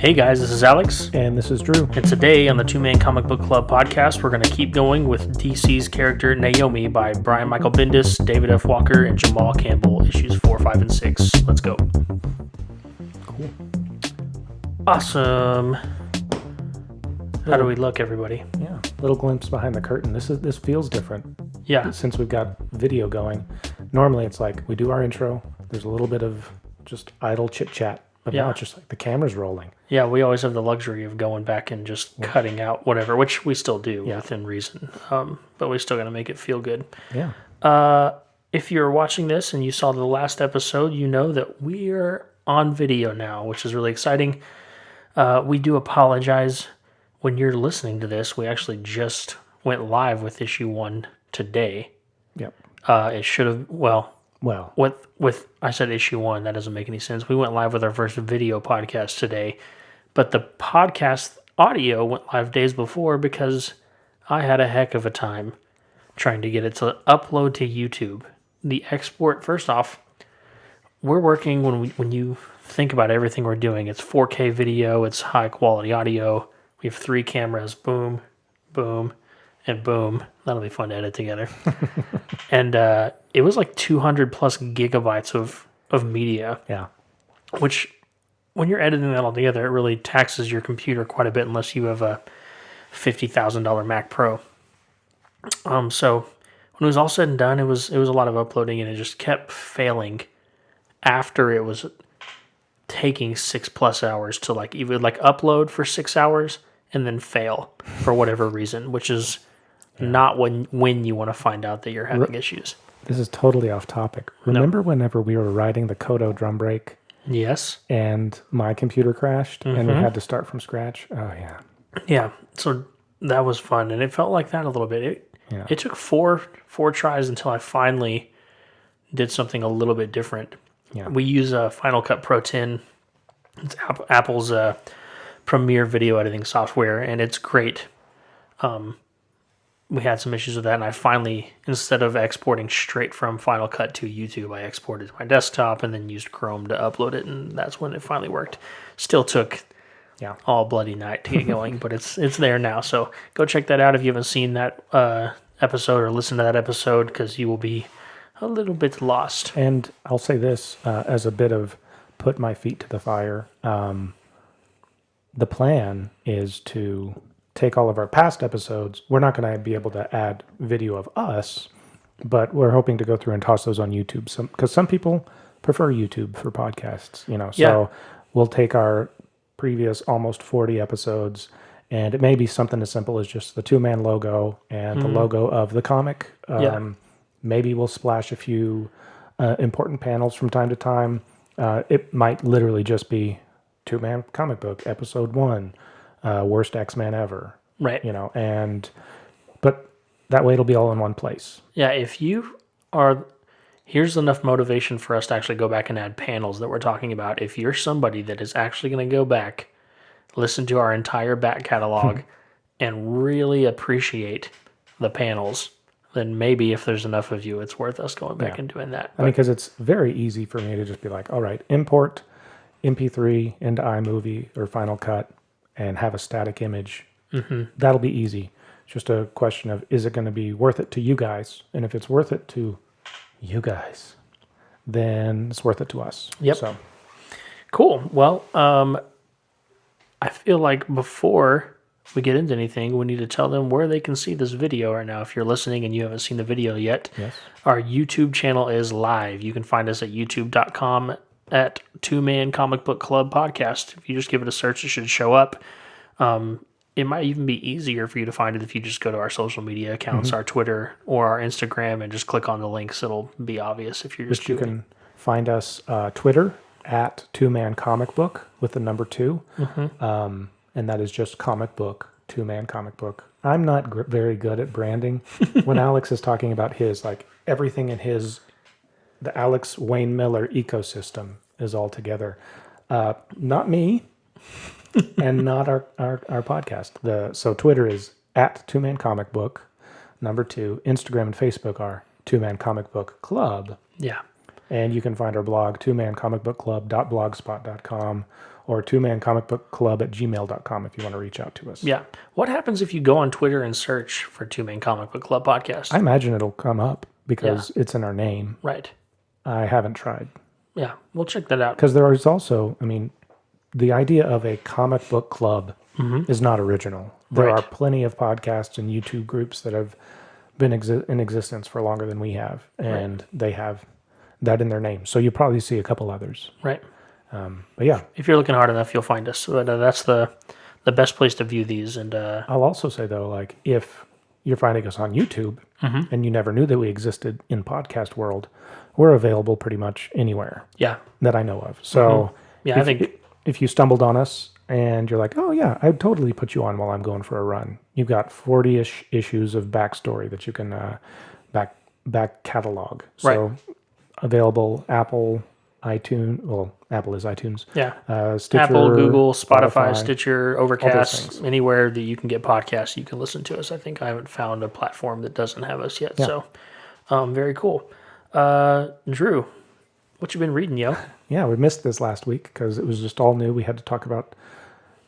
Hey guys, this is Alex. And this is Drew. And today on the Two Man Comic Book Club podcast, we're going to keep going with DC's character Naomi by Brian Michael Bendis, David F. Walker, and Jamal Campbell, issues 4, 5, and 6. Let's go. Cool. Awesome. How do we look, everybody? Yeah, little glimpse behind the curtain. This feels different. Yeah. Since we've got video going. Normally it's like we do our intro, there's a little bit of just idle chit-chat, but now it's just like the camera's rolling. Yeah, we always have the luxury of going back and just cutting out whatever, which we still do within reason. But we still got to make it feel good. Yeah. If you're watching this and you saw the last episode, you know that we are on video now, which is really exciting. We do apologize when you're listening to this. We actually just went live with issue 1 today. Yep. It should have, well, with I said issue 1, that doesn't make any sense. We went live with our first video podcast today, but the podcast audio went live days before because I had a heck of a time trying to get it to upload to YouTube. The export, first off, we're working when you think about everything we're doing, it's 4K video, it's high quality audio. We have 3 cameras, boom, boom, and boom. That'll be fun to edit together. And it was like 200 plus gigabytes of media. Yeah. Which, when you're editing that all together, it really taxes your computer quite a bit unless you have a $50,000 Mac Pro. So when it was all said and done, it was a lot of uploading, and it just kept failing after it was taking 6+ hours to even upload for 6 hours and then fail for whatever reason, which is not when you want to find out that you're having issues. This is totally off topic. Remember whenever we were writing the Kodo drum break? Yes. And my computer crashed and we had to start from scratch? Oh, yeah. Yeah. So that was fun. And it felt like that a little bit. It took four tries until I finally did something a little bit different. Yeah. We use Final Cut Pro 10. It's Apple's premier video editing software, and it's great. We had some issues with that, and I finally, instead of exporting straight from Final Cut to YouTube, I exported to my desktop and then used Chrome to upload it, and that's when it finally worked. Still took all bloody night to get going, but it's there now. So go check that out if you haven't seen that episode or listened to that episode, because you will be a little bit lost. And I'll say this as a bit of put my feet to the fire. The plan is to take all of our past episodes. We're not going to be able to add video of us, but we're hoping to go through and toss those on YouTube. Because some people prefer YouTube for podcasts, So we'll take our previous almost 40 episodes, and it may be something as simple as just the 2-man logo and the logo of the comic. Maybe we'll splash a few important panels from time to time. It might literally just be 2-man comic book, episode 1, worst X-Men ever. Right. But that way it'll be all in one place. Yeah, if you are, here's enough motivation for us to actually go back and add panels that we're talking about. If you're somebody that is actually going to go back, listen to our entire back catalog, and really appreciate the panels, then maybe if there's enough of you, it's worth us going back and doing that. I mean, because it's very easy for me to just be like, all right, import MP3 into iMovie or Final Cut and have a static image. That'll be easy. It's just a question of, is it going to be worth it to you guys? And if it's worth it to you guys, then it's worth it to us. Yep. So. Cool. Well, I feel like before we get into anything, we need to tell them where they can see this video right now. If you're listening and you haven't seen the video yet, our YouTube channel is live. You can find us at youtube.com at 2-Man Comic Book Club Podcast. If you just give it a search, it should show up. It might even be easier for you to find it if you just go to our social media accounts, our Twitter or our Instagram, and just click on the links. It'll be obvious if you're just You can find us Twitter at 2-Man Comic Book with the number 2. And that is just comic book, 2-Man Comic Book. I'm not very good at branding. When Alex is talking about his, everything in the Alex Wayne Miller ecosystem is all together. Not me, and not our podcast. So Twitter is at 2-Man Comic Book, number 2. Instagram and Facebook are 2-Man Comic Book Club. Yeah. And you can find our blog, twomancomicbookclub.blogspot.com or twomancomicbookclub@gmail.com if you want to reach out to us. Yeah. What happens if you go on Twitter and search for Two Man Comic Book Club podcast? I imagine it'll come up because it's in our name. Right. I haven't tried. Yeah, we'll check that out. Because there is also, the idea of a comic book club is not original. There Right. are plenty of podcasts and YouTube groups that have been in existence for longer than we have, and they have that in their name. So you probably see a couple others. Right. But yeah, If you're looking hard enough, you'll find us. But that's the best place to view these. And I'll also say though, like if you're finding us on YouTube and you never knew that we existed in podcast world, we're available pretty much anywhere yeah, that I know of. So yeah, I think if you stumbled on us and you're like, oh yeah, I'd totally put you on while I'm going for a run. You've got 40-ish issues of backstory that you can back catalog. So available Apple, iTunes. Well, Apple is iTunes. yeah. Stitcher, Apple, Google, Spotify, Stitcher, things. Overcast, anywhere that you can get podcasts, you can listen to us. I think I haven't found a platform that doesn't have us yet. Yeah. So, very cool. Drew, what you been reading, yo? Yeah, we missed this last week because it was just all new. We had to talk about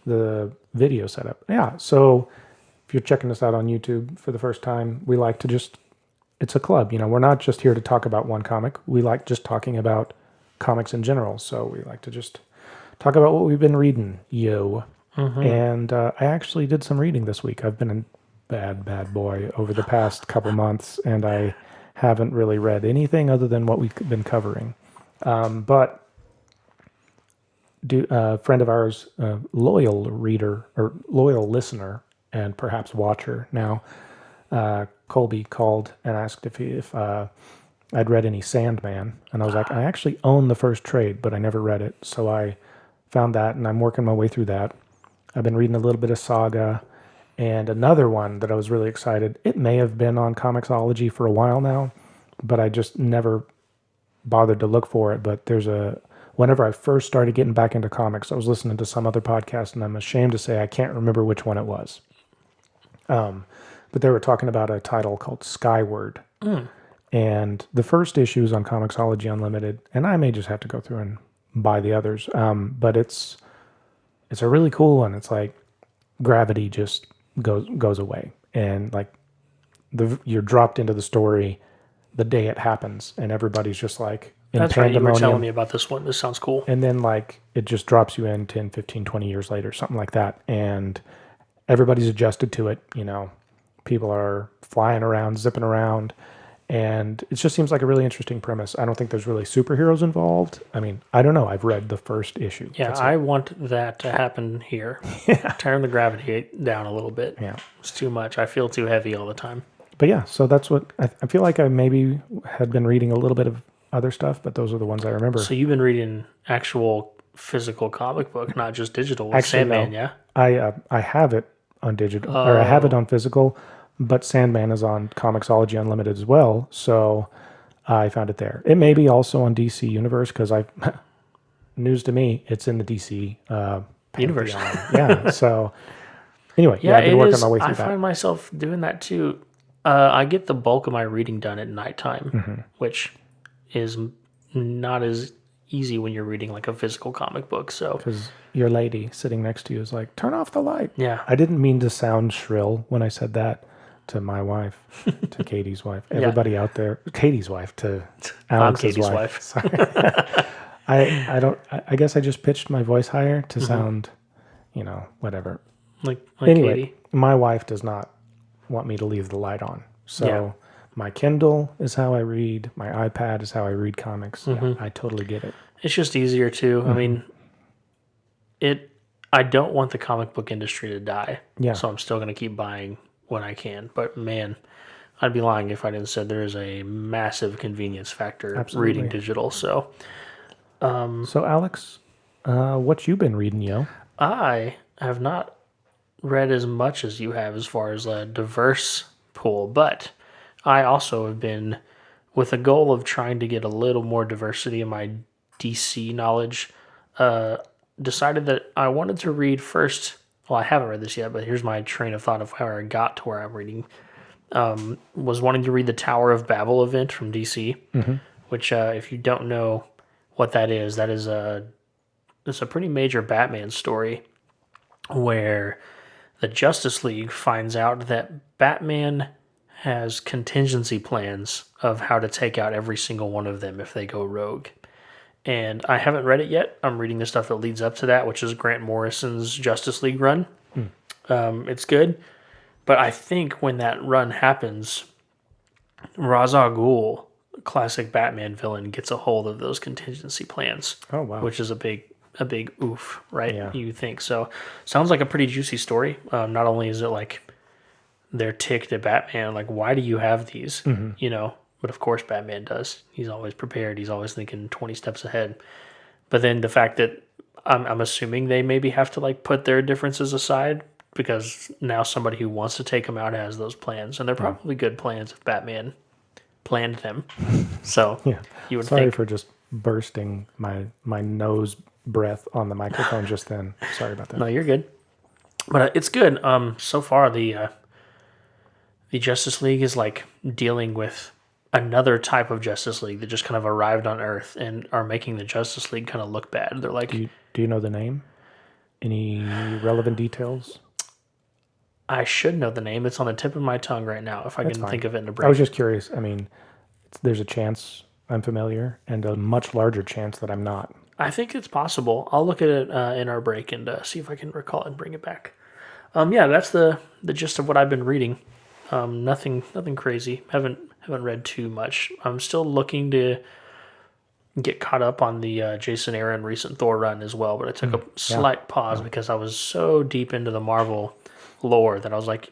the video setup. Yeah, so if you're checking us out on YouTube for the first time, we like to it's a club. We're not just here to talk about one comic. We like just talking about comics in general. So we like to just talk about what we've been reading, yo. And I actually did some reading this week. I've been a bad boy over the past couple months, and I haven't really read anything other than what we've been covering. But a friend of ours, loyal reader or loyal listener and perhaps watcher now, Colby called and asked if I'd read any Sandman. And I was like, I actually own the first trade, but I never read it. So I found that, and I'm working my way through that. I've been reading a little bit of Saga, and another one that I was really excited. It may have been on Comixology for a while now, but I just never bothered to look for it. But whenever I first started getting back into comics, I was listening to some other podcast, and I'm ashamed to say I can't remember which one it was. But they were talking about a title called Skyward. And the first issue is on Comixology Unlimited, and I may just have to go through and buy the others. But it's a really cool one. It's like gravity just goes away, and like you're dropped into the story the day it happens, and everybody's just like in That's right. You pandemonium. were telling me about this one. This sounds cool. And then like it just drops you in 10, 15, 20 years later, something like that. And everybody's adjusted to it. People are flying around, zipping around. And it just seems like a really interesting premise. I don't think there's really superheroes involved. I don't know. I've read the first issue. Yeah, I want that to happen here. Turn the gravity down a little bit. Yeah. It's too much. I feel too heavy all the time. But yeah, so that's what I feel like I maybe had been reading a little bit of other stuff, but those are the ones I remember. So you've been reading actual physical comic book, not just digital. Actually, Sandman, no. yeah? I have it on digital, or I have it on physical, but Sandman is on Comixology Unlimited as well, so I found it there. It may be also on DC Universe, because news to me, it's in the DC Universe. Yeah, so anyway, I've been working my way through I that. find myself doing that too. I get the bulk of my reading done at nighttime, which is not as easy when you're reading like a physical comic book. So Because your lady sitting next to you is like, turn off the light. yeah, I didn't mean to sound shrill when I said that to my wife, to Katie's wife. Everybody out there, Katie's wife, to Alex's Katie's wife. Sorry. I guess I just pitched my voice higher to sound, whatever. like Anyway, Katie. my wife does not want me to leave the light on. So Yeah. my Kindle is how I read. My iPad is how I read comics. Yeah, I totally get it. It's just easier too. I mean, I don't want the comic book industry to die. Yeah. So I'm still going to keep buying when I can. But man, I'd be lying if I didn't say there is a massive convenience factor reading digital. So So Alex, what you been reading, yo? I have not read as much as you have as far as a diverse pool, but I also have been with a goal of trying to get a little more diversity in my DC knowledge. Decided that I wanted to read first. Well, I haven't read this yet, but here's my train of thought of how I got to where I'm reading. Was wanting to read the Tower of Babel event from DC. which if you don't know what that is it's a pretty major Batman story where the Justice League finds out that Batman has contingency plans of how to take out every single one of them if they go rogue. And I haven't read it yet. I'm reading the stuff that leads up to that, which is Grant Morrison's Justice League run. It's good. But I think when that run happens, Ra's al Ghul, classic Batman villain, gets a hold of those contingency plans. Oh, wow. Which is a big oof, right? Yeah. You think so? Sounds like a pretty juicy story. Not only is it like they're ticked at Batman, like why do you have these? You know, but of course Batman does. He's always prepared. He's always thinking 20 steps ahead. But then the fact that I'm assuming they maybe have to like put their differences aside because now somebody who wants to take them out has those plans, and they're probably good plans if Batman planned them. So Yeah. you would Sorry think. for just bursting my nose breath on the microphone just then. Sorry about that. No, you're good. But it's good. So far the Justice League is like dealing with another type of Justice League that just kind of arrived on Earth and are making the Justice League kind of look bad. They're like, Do you know the name? Any relevant details? I should know the name. It's on the tip of my tongue right now. If I can fine. think of it in a I break. was just curious. I mean, there's a chance I'm familiar and a much larger chance that I'm not. I think it's possible. I'll look at it in our break and see if I can recall it and bring it back. Yeah, that's the gist of what I've been reading. Nothing crazy. Haven't read too much. I'm still looking to get caught up on the Jason Aaron recent Thor run as well, but I took a slight pause because I was so deep into the Marvel lore that I was like,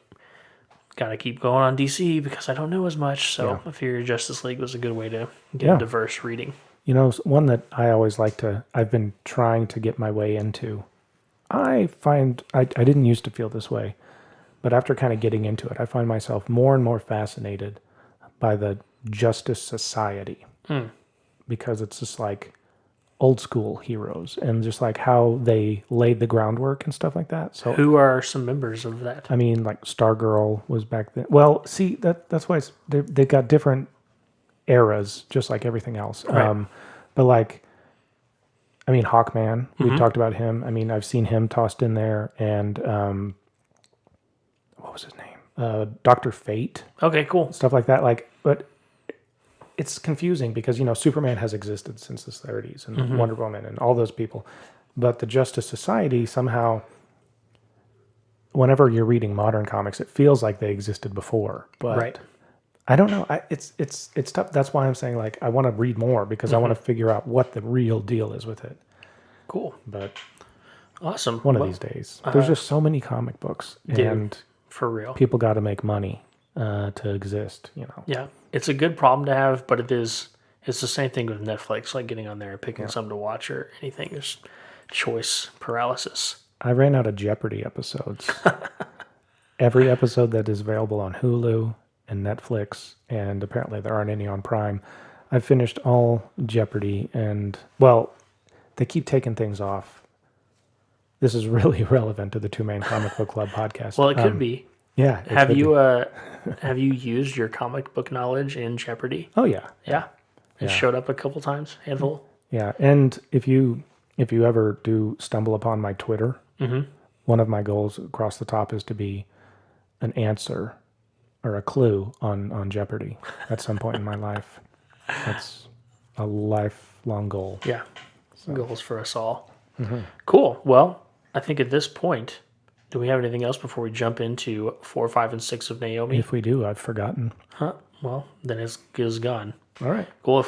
gotta keep going on DC because I don't know as much. So I figured Justice League was a good way to get diverse reading. You know, one that I always I've been trying to get my way into. I find, I didn't used to feel this way, but after kind of getting into it, I find myself more and more fascinated by the Justice Society. Because it's just like old school heroes and just like how they laid the groundwork and stuff like that. So Who are some members of that? I mean, like Stargirl was back then. Well, see that's why they've got different eras, just like everything else. Right. But like, I mean, Hawkman. We talked about him. I mean, I've seen him tossed in there, and what was his name? Dr. Fate, Okay, cool. stuff like that. Like, but it's confusing because, you know, Superman has existed since the 30s and Wonder Woman and all those people. But the Justice Society somehow, whenever you're reading modern comics, it feels like they existed before. But Right. I don't know. It's tough. That's why I'm saying like I want to read more because I want to figure out what the real deal is with it. Cool. But Awesome. one of these days, there's just so many comic books, and For real. people got to make money to exist. You know. Yeah. It's a good problem to have, but it's the same thing with Netflix, like getting on there and picking something to watch or anything. There's choice paralysis. I ran out of Jeopardy episodes. Every episode that is available on Hulu and Netflix, and apparently there aren't any on Prime. I've finished all Jeopardy, and well, they keep taking things off. This is really relevant to the Two Man Comic Book Club podcast. Well, it could be. Yeah. it Have could you be. have you used your comic book knowledge in Jeopardy? Oh yeah, Yeah. It showed up a couple times, handful. yeah. And if you ever do stumble upon my Twitter, one of my goals across the top is to be an answer or a clue on Jeopardy at some point in my life. That's a lifelong goal. Yeah. Goals for us all. Cool. Well, I think at this point, do we have anything else before we jump into 4, 5, and 6 of Naomi? If we do, I've forgotten. Huh? Well, then it's gone. All right. Cool.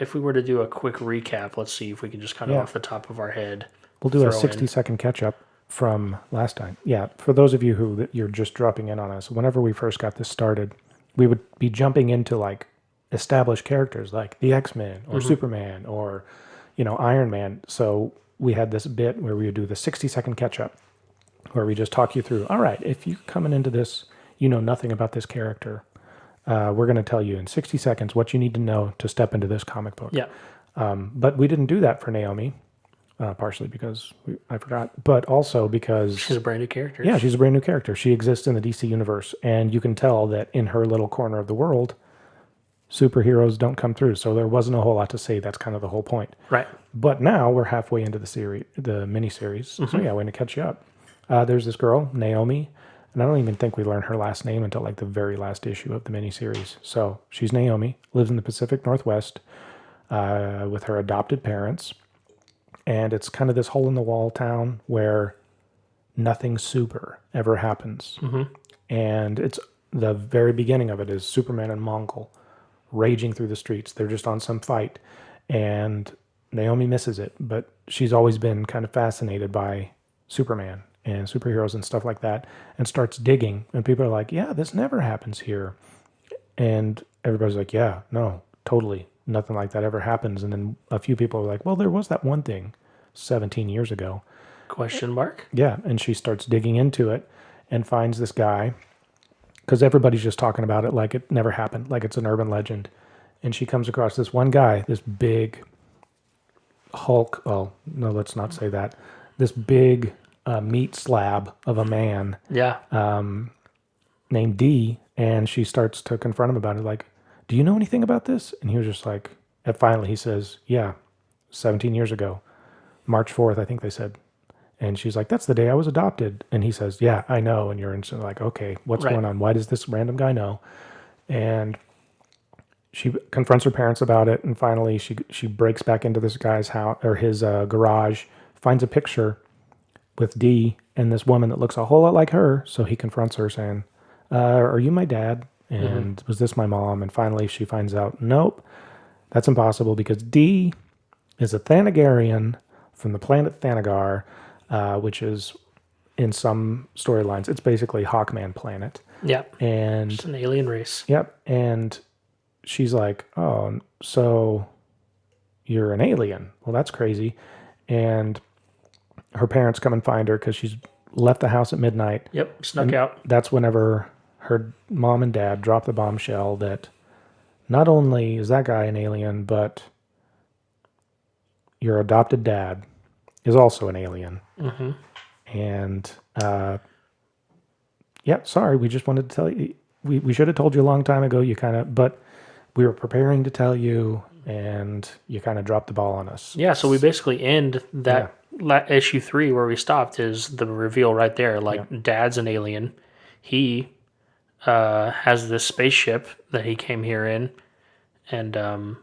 If we were to do a quick recap, let's see if we can just kind of off the top of our head. We'll do a throw 60-second catch-up from last time. Yeah, for those of you who you're just dropping in on us, whenever we first got this started, we would be jumping into like established characters like the X-Men or Superman or, you know, Iron Man. So we had this bit where we would do the 60-second catch-up where we just talk you through, all right, if you're coming into this, you know nothing about this character, we're going to tell you in 60 seconds what you need to know to step into this comic book. Yeah. But we didn't do that for Naomi, partially because I forgot, but also because... She's a brand new character. Yeah, she's a brand new character. She exists in the DC universe, and you can tell that in her little corner of the world, superheroes don't come through. So there wasn't a whole lot to say. That's kind of the whole point. Right. But now we're halfway into the series, the miniseries. So yeah, we're going to catch you up. There's this girl, Naomi, and I don't even think we learn her last name until like the very last issue of the miniseries. So she's Naomi, lives in the Pacific Northwest with her adopted parents. And it's kind of this hole in the wall town where nothing super ever happens. And it's the very beginning of it is Superman and Mongol raging through the streets. They're just on some fight. And Naomi misses it, but she's always been kind of fascinated by Superman and superheroes and stuff like that, and starts digging. And people are like, yeah, this never happens here. And everybody's like, yeah, no, totally. Nothing like that ever happens. And then a few people are like, well, there was that one thing 17 years ago. Question mark? Yeah. And she starts digging into it and finds this guy because everybody's just talking about it like it never happened, like it's an urban legend. And she comes across this one guy, this big Hulk. Oh, no, let's not say that. This big meat slab of a man Yeah. named D. And she starts to confront him about it, like, do you know anything about this? And he was just like, and finally he says, yeah, 17 years ago, March 4th, I think they said. And she's like, that's the day I was adopted. And he says, yeah, I know. And you're instantly like, okay, what's going on? Why does this random guy know? And she confronts her parents about it. And finally she breaks back into this guy's house or his garage, finds a picture with D and this woman that looks a whole lot like her. So he confronts her saying, are you my dad? And was this my mom? And finally she finds out, nope, that's impossible because D is a Thanagarian from the planet Thanagar, which is in some storylines, it's basically Hawkman planet. Yep. And It's an alien race. Yep. And she's like, oh, so you're an alien. Well, that's crazy. And her parents come and find her because she's left the house at midnight. Yep. Snuck out. That's whenever her mom and dad drop the bombshell that not only is that guy an alien, but your adopted dad is also an alien. And yeah, sorry, we just wanted to tell you. We should have told you a long time ago. You kind of, but we were preparing to tell you, and you kind of dropped the ball on us. Yeah, so we basically end that issue 3 where we stopped is the reveal right there. Like, Dad's an alien. He has this spaceship that he came here in, and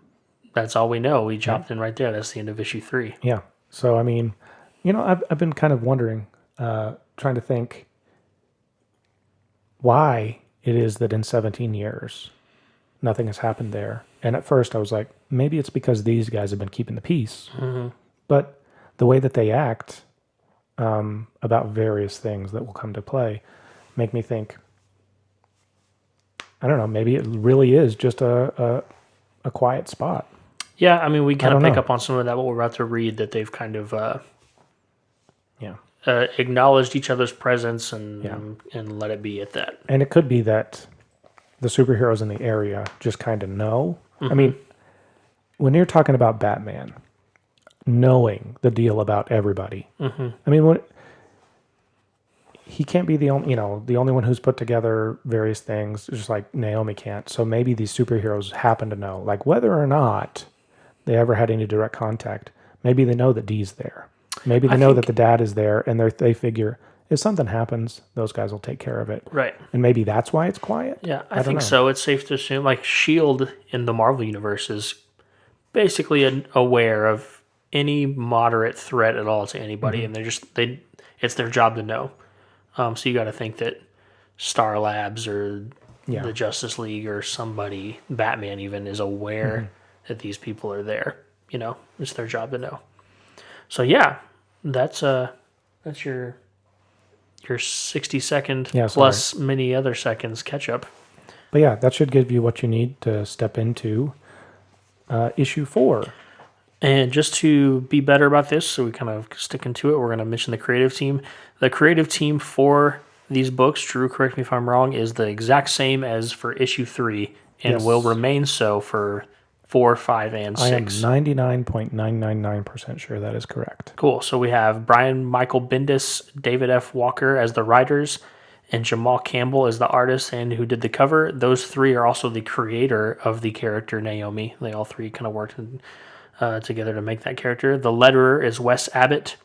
that's all we know. We jumped in right there. That's the end of issue 3. Yeah. So, I mean, you know, I've been kind of wondering, trying to think why it is that in 17 years nothing has happened there. And at first I was like, maybe it's because these guys have been keeping the peace. But the way that they act about various things that will come to play make me think, I don't know, maybe it really is just a quiet spot. Yeah, I mean, we kind of pick know. up on some of that, what we're about to read, that they've kind of Yeah. acknowledged each other's presence and let it be at that. And it could be that the superheroes in the area just kind of know. I mean, when you're talking about Batman, knowing the deal about everybody, I mean, he can't be the only one who's put together various things, just like Naomi can't. So maybe these superheroes happen to know, like whether or not they ever had any direct contact. Maybe they know that D's there. Maybe they know that the dad is there, and they figure if something happens, those guys will take care of it. Right. And maybe that's why it's quiet. Yeah, I think so. It's safe to assume, like, S.H.I.E.L.D. in the Marvel Universe is basically aware of any moderate threat at all to anybody, and it's their job to know. So you got to think that Star Labs or the Justice League or somebody, Batman even, is aware that these people are there. You know, it's their job to know. So yeah, that's your 60-second plus many other seconds catch up. But yeah, that should give you what you need to step into issue 4. And just to be better about this, so we kind of sticking to it, we're going to mention the creative team. The creative team for these books, Drew, correct me if I'm wrong, is the exact same as for issue 3 and will remain so for 4, 5, and 6. I am 99.999% sure that is correct. Cool. So we have Brian Michael Bendis, David F. Walker as the writers, and Jamal Campbell is the artist and who did the cover. Those three are also the creator of the character Naomi. They all three kind of worked together to make that character. The letterer is Wes Abbott.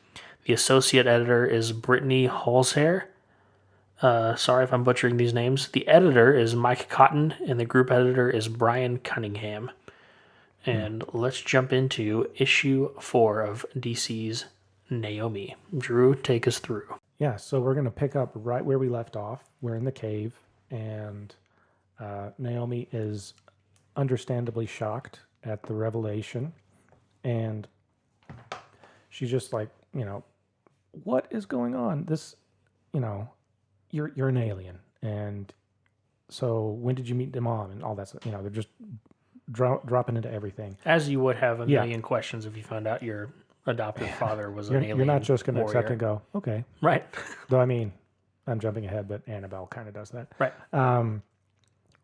The associate editor is Brittany Halshair. Sorry if I'm butchering these names. The editor is Mike Cotton, and the group editor is Brian Cunningham. And let's jump into issue 4 of DC's Naomi. Drew, take us through. Yeah, so we're going to pick up right where we left off. We're in the cave, and Naomi is understandably shocked at the revelation. And she's just like, what is going on? This, you're an alien. And so when did you meet the mom and all that stuff? They're just dropping into everything. As you would have a million questions if you found out your adoptive father was an alien. You're not just going to accept warrior. and go, okay. Right. Though, I'm jumping ahead, but Annabelle kind of does that. Right.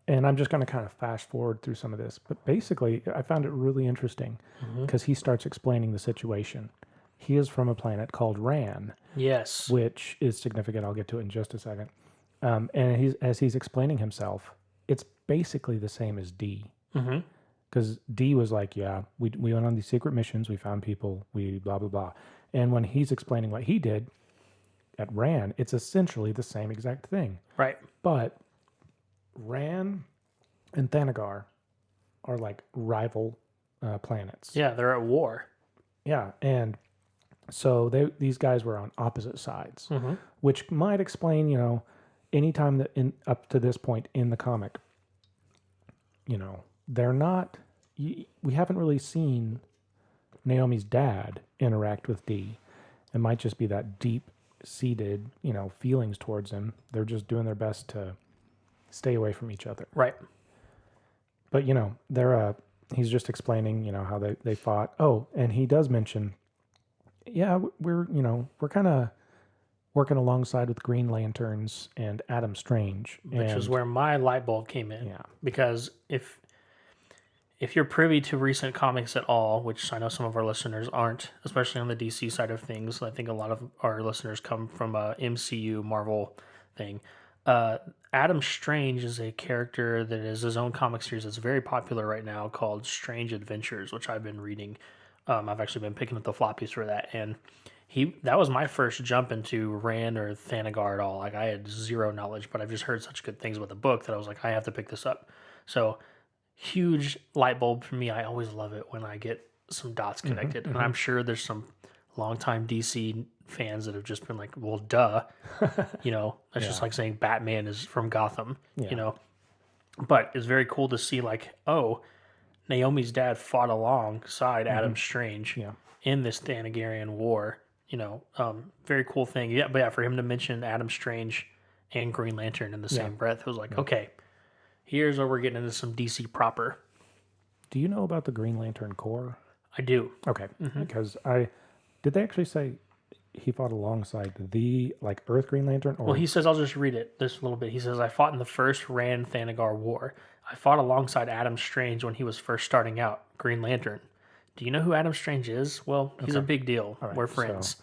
And I'm just going to kind of fast forward through some of this. But basically, I found it really interesting because he starts explaining the situation. He is from a planet called Ran. Yes. Which is significant. I'll get to it in just a second. And as he's explaining himself, it's basically the same as D. Because D was like, yeah, we went on these secret missions, we found people, we blah, blah, blah. And when he's explaining what he did at Ran, it's essentially the same exact thing. Right. But Ran and Thanagar are like rival planets. Yeah, they're at war. Yeah, and so these guys were on opposite sides, which might explain, anytime that up to this point in the comic, they're not. We haven't really seen Naomi's dad interact with D. It might just be that deep-seated, feelings towards him. They're just doing their best to stay away from each other. Right. But they're. He's just explaining, how they fought. Oh, and he does mention, yeah, we're kind of working alongside with Green Lanterns and Adam Strange, which is where my light bulb came in. Yeah. Because if you're privy to recent comics at all, which I know some of our listeners aren't, especially on the DC side of things, I think a lot of our listeners come from a MCU Marvel thing. Adam Strange is a character that is his own comic series that's very popular right now called Strange Adventures, which I've been reading. I've actually been picking up the floppies for that, and that was my first jump into Rand or Thanagar at all. Like, I had zero knowledge, but I've just heard such good things about the book that I was like, I have to pick this up. So, huge light bulb for me. I always love it when I get some dots connected, and I'm sure there's some longtime DC fans that have just been like, well, duh. That's just like saying Batman is from Gotham, But it's very cool to see, like, oh, Naomi's dad fought alongside Adam Strange in this Thanagarian war. Very cool thing. Yeah, but yeah, for him to mention Adam Strange and Green Lantern in the same breath, it was like, okay, here's where we're getting into some DC proper. Do you know about the Green Lantern Corps? I do. Okay, because did they actually say he fought alongside the Earth Green Lantern? Or? Well, he says, I'll just read it this little bit. He says, I fought in the first Rand Thanagar War. I fought alongside Adam Strange when he was first starting out, Green Lantern. Do you know who Adam Strange is? Well, he's a big deal. Right, we're friends.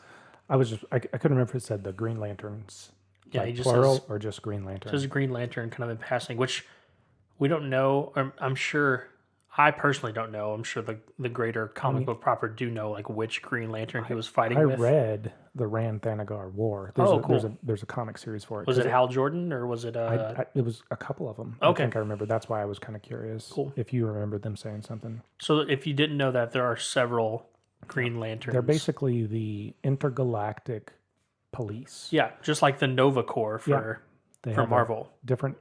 So I couldn't remember if it said the Green Lanterns, he just plural says, or just Green Lantern. Just Green Lantern kind of in passing, which we don't know. I'm sure, I personally don't know. I'm sure the greater comic book proper do know which Green Lantern he was fighting with. I read the Rand Thanagar War. Cool. There's a comic series for it. Was it Hal Jordan or was it? It was a couple of them. Okay. I think I remember. That's why I was kind of curious. Cool. If you remember them saying something. So if you didn't know that, there are several Green Lanterns. They're basically the intergalactic police. Yeah, just like the Nova Corps for Marvel. Different,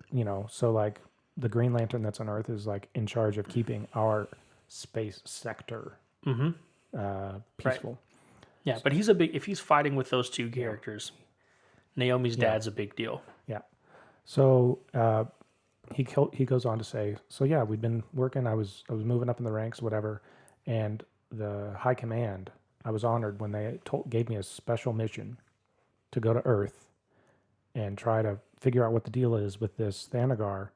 so the Green Lantern that's on Earth is in charge of keeping our space sector peaceful. Right. Yeah, but if he's fighting with those two characters, Naomi's dad's a big deal. Yeah. So he goes on to say, so yeah, we've been working. I was moving up in the ranks, whatever, and the high command. I was honored when they gave me a special mission to go to Earth and try to figure out what the deal is with this Thanagar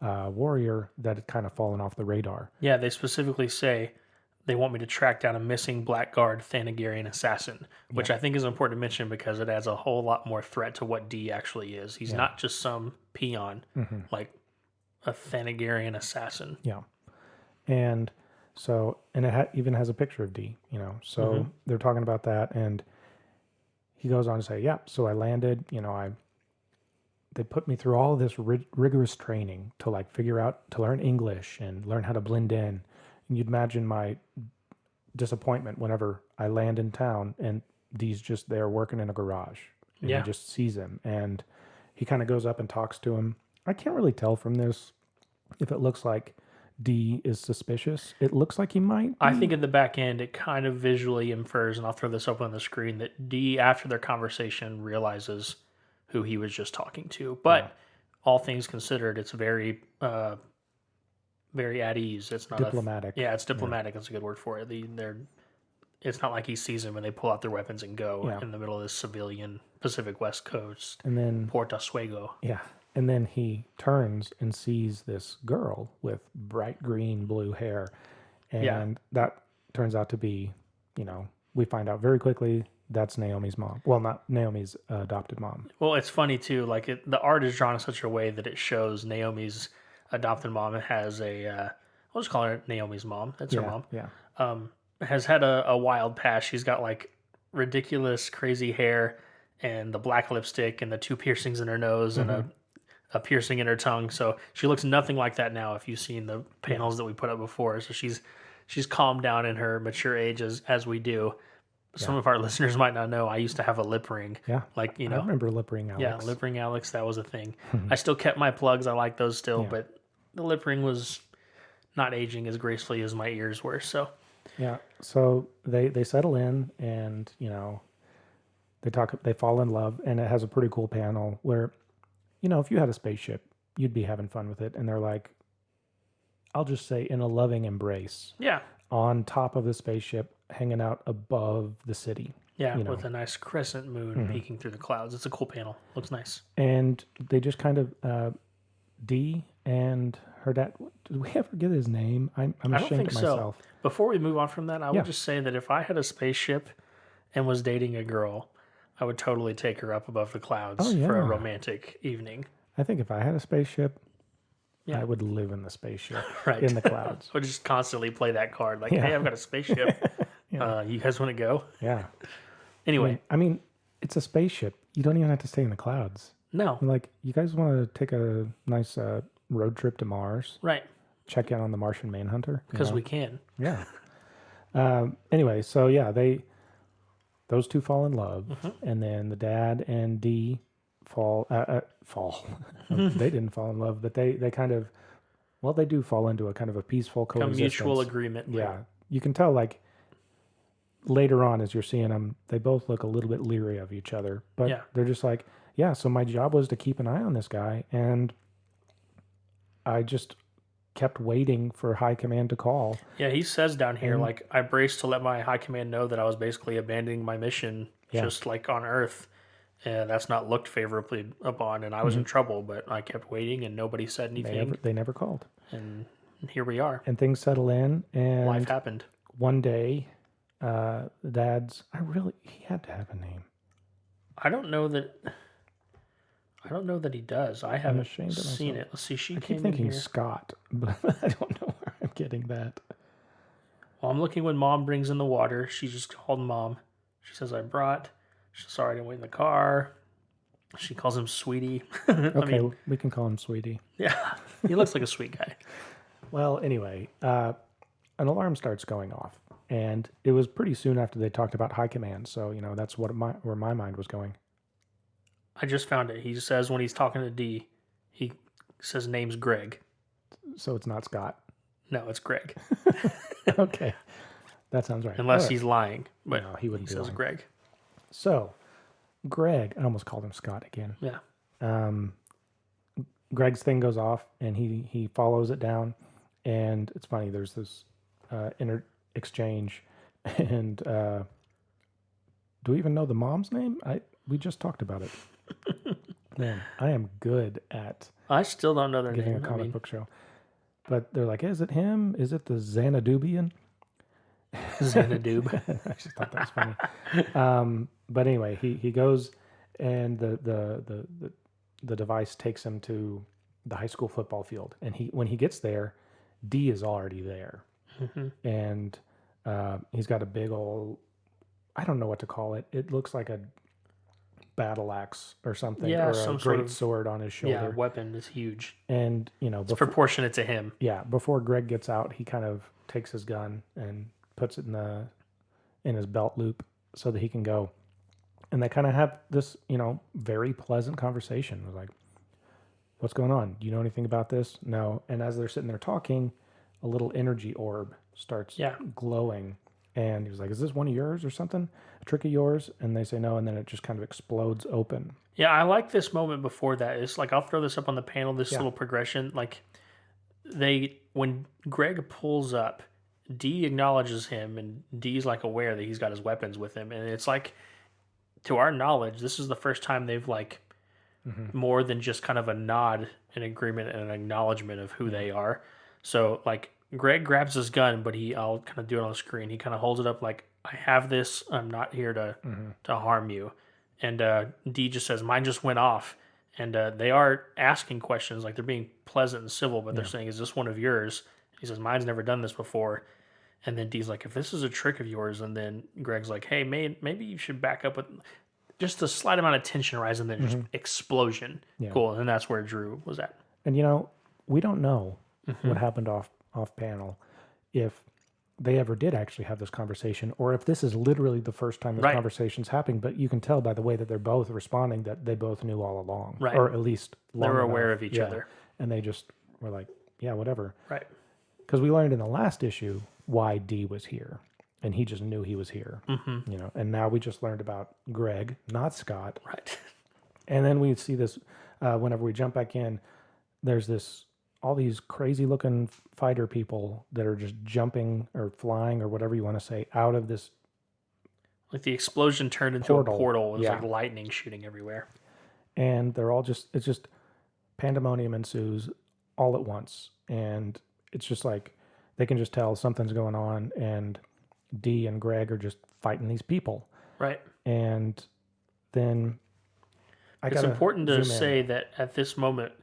warrior that had kind of fallen off the radar. Yeah, they specifically say they want me to track down a missing Blackguard Thanagarian assassin, which I think is important to mention because it adds a whole lot more threat to what D actually is. He's not just some peon, like a Thanagarian assassin. Yeah. And so, and it even has a picture of D, So they're talking about that, and he goes on to say, yeah, so I landed, they put me through all this rigorous training to like figure out, to learn English and learn how to blend in. And you'd imagine my disappointment whenever I land in town and D's just there working in a garage. And he just sees him, and he kind of goes up and talks to him. I can't really tell from this if it looks like D is suspicious. It looks like he might be. I think in the back end, it kind of visually infers, and I'll throw this up on the screen, that D, after their conversation, realizes who he was just talking to. But all things considered, it's very, very at ease. It's not diplomatic. It's diplomatic. That's a good word for it. It's not like he sees them and they pull out their weapons and go in the middle of this civilian Pacific West Coast, and then Port Oswego. Yeah. And then he turns and sees this girl with bright green, blue hair. And that turns out to be, we find out very quickly that's Naomi's mom. Well, not Naomi's adopted mom. Well, it's funny, too. Like, the art is drawn in such a way that it shows Naomi's adopted mom. It has I'll just call her Naomi's mom. That's her mom. Yeah. Has had a wild past. She's got, like, ridiculous, crazy hair and the black lipstick and the 2 piercings in her nose and a piercing in her tongue. So she looks nothing like that now if you've seen the panels that we put up before. So she's calmed down in her mature age as we do. Some of our listeners might not know I used to have a lip ring. Yeah. Like, I remember lip ring Alex. Yeah, lip ring Alex, that was a thing. I still kept my plugs. I like those still, but the lip ring was not aging as gracefully as my ears were. So yeah. So they settle in, and they fall in love, and it has a pretty cool panel where, if you had a spaceship, you'd be having fun with it. And they're like, I'll just say, in a loving embrace. Yeah. On top of the spaceship, hanging out above the city. Yeah, with a nice crescent moon peeking through the clouds. It's a cool panel. Looks nice. And they just kind of, Dee and her dad, did we ever get his name? I'm ashamed of myself. So. Before we move on from that, I would just say that if I had a spaceship and was dating a girl, I would totally take her up above the clouds for a romantic evening. I think if I had a spaceship, I would live in the spaceship, right, in the clouds. I would just constantly play that card, like, hey, I've got a spaceship. You guys want to go? Yeah. Anyway. I mean, it's a spaceship. You don't even have to stay in the clouds. No. Like, you guys want to take a nice road trip to Mars? Right. Check in on the Martian Manhunter? Because we can. Yeah. Anyway, so those two fall in love, and then the dad and Dee fall. They didn't fall in love, but they kind of, they do fall into a kind of a peaceful coexistence. A mutual agreement. Yeah. You can tell, like, later on as you're seeing them, they both look a little bit leery of each other, but they're just like, so my job was to keep an eye on this guy, and I just kept waiting for high command to call. Yeah, he says down here, like, I braced to let my high command know that I was basically abandoning my mission, just like on Earth. And that's not looked favorably upon, and I was in trouble, but I kept waiting, and nobody said anything. They never called. And here we are. And things settle in, and life happened. One day, the dad's, he had to have a name. I don't know that he does. I haven't seen it. Let's see. I keep thinking Scott, but I don't know where I'm getting that. Well, I'm looking when Mom brings in the water. She just called Mom. She says, I brought. She's sorry I didn't wait in the car. She calls him Sweetie. Okay, we can call him Sweetie. Yeah, he looks like a sweet guy. Well, anyway, an alarm starts going off. And it was pretty soon after they talked about high command. So, that's where my mind was going. I just found it. He says when he's talking to Dee, he says name's Greg. So it's not Scott. No, it's Greg. Okay. That sounds right. Unless he's lying. But no, he wouldn't be says lying. Greg. So, Greg, I almost called him Scott again. Yeah. Greg's thing goes off, and he follows it down. And it's funny, there's this exchange, and do we even know the mom's name? We just talked about it. Man, I am good at I still don't know their getting name. a comic book show. But they're like, is it him? Is it the Xanadubian? Xanadu. I just thought that was funny. But anyway, he goes, and the device takes him to the high school football field, and when he gets there, D is already there, and he's got a big old, I don't know what to call it. It looks like a battle axe or something, Yeah, or a some sort great of sword on his shoulder. weapon is huge. And It's proportionate to him. before Greg gets out, he kind of takes his gun and puts it in his belt loop so that he can go. And they kind of have this, very pleasant conversation. It was like, "What's going on? Do you know anything about this?" No. And as they're sitting there talking, a little energy orb starts glowing. And he was like, "Is this one of yours or something? A trick of yours?" And they say no, and then it just kind of explodes open. Yeah, I like this moment before that. It's like, I'll throw this up on the panel, this little progression. Like, when Greg pulls up, D acknowledges him, and D's like aware that he's got his weapons with him. And it's like, to our knowledge, this is the first time they've like more than just kind of a nod, an agreement, and an acknowledgement of who they are. So like Greg grabs his gun, but I'll kind of do it on the screen. He kind of holds it up like, "I have this. I'm not here to harm you." And D just says, "Mine just went off." And they are asking questions, like they're being pleasant and civil, but they're saying, "Is this one of yours?" He says, "Mine's never done this before." And then D's like, "If this is a trick of yours," and then Greg's like, "Hey, maybe you should back up with just a slight amount of tension rise and then just explosion." Yeah. Cool. And that's where Drew was at. And we don't know what happened off panel, if they ever did actually have this conversation, or if this is literally the first time this conversation's happening. But you can tell by the way that they're both responding that they both knew all along, Right. or at least They were aware of each other. And they just were like, "Yeah, whatever." Right. Because we learned in the last issue why D was here, and he just knew he was here. And now we just learned about Greg, not Scott. Right. And then we see this whenever we jump back in. There's all these crazy looking fighter people that are just jumping or flying or whatever you want to say out of this, Like the explosion turned into Portal. a portal. It was Yeah. like lightning shooting everywhere. and they're all it's just pandemonium ensues all at once. And it's just like they can just tell something's going on, and D and Greg are just fighting these people. Right. And then It's important to say that at this moment,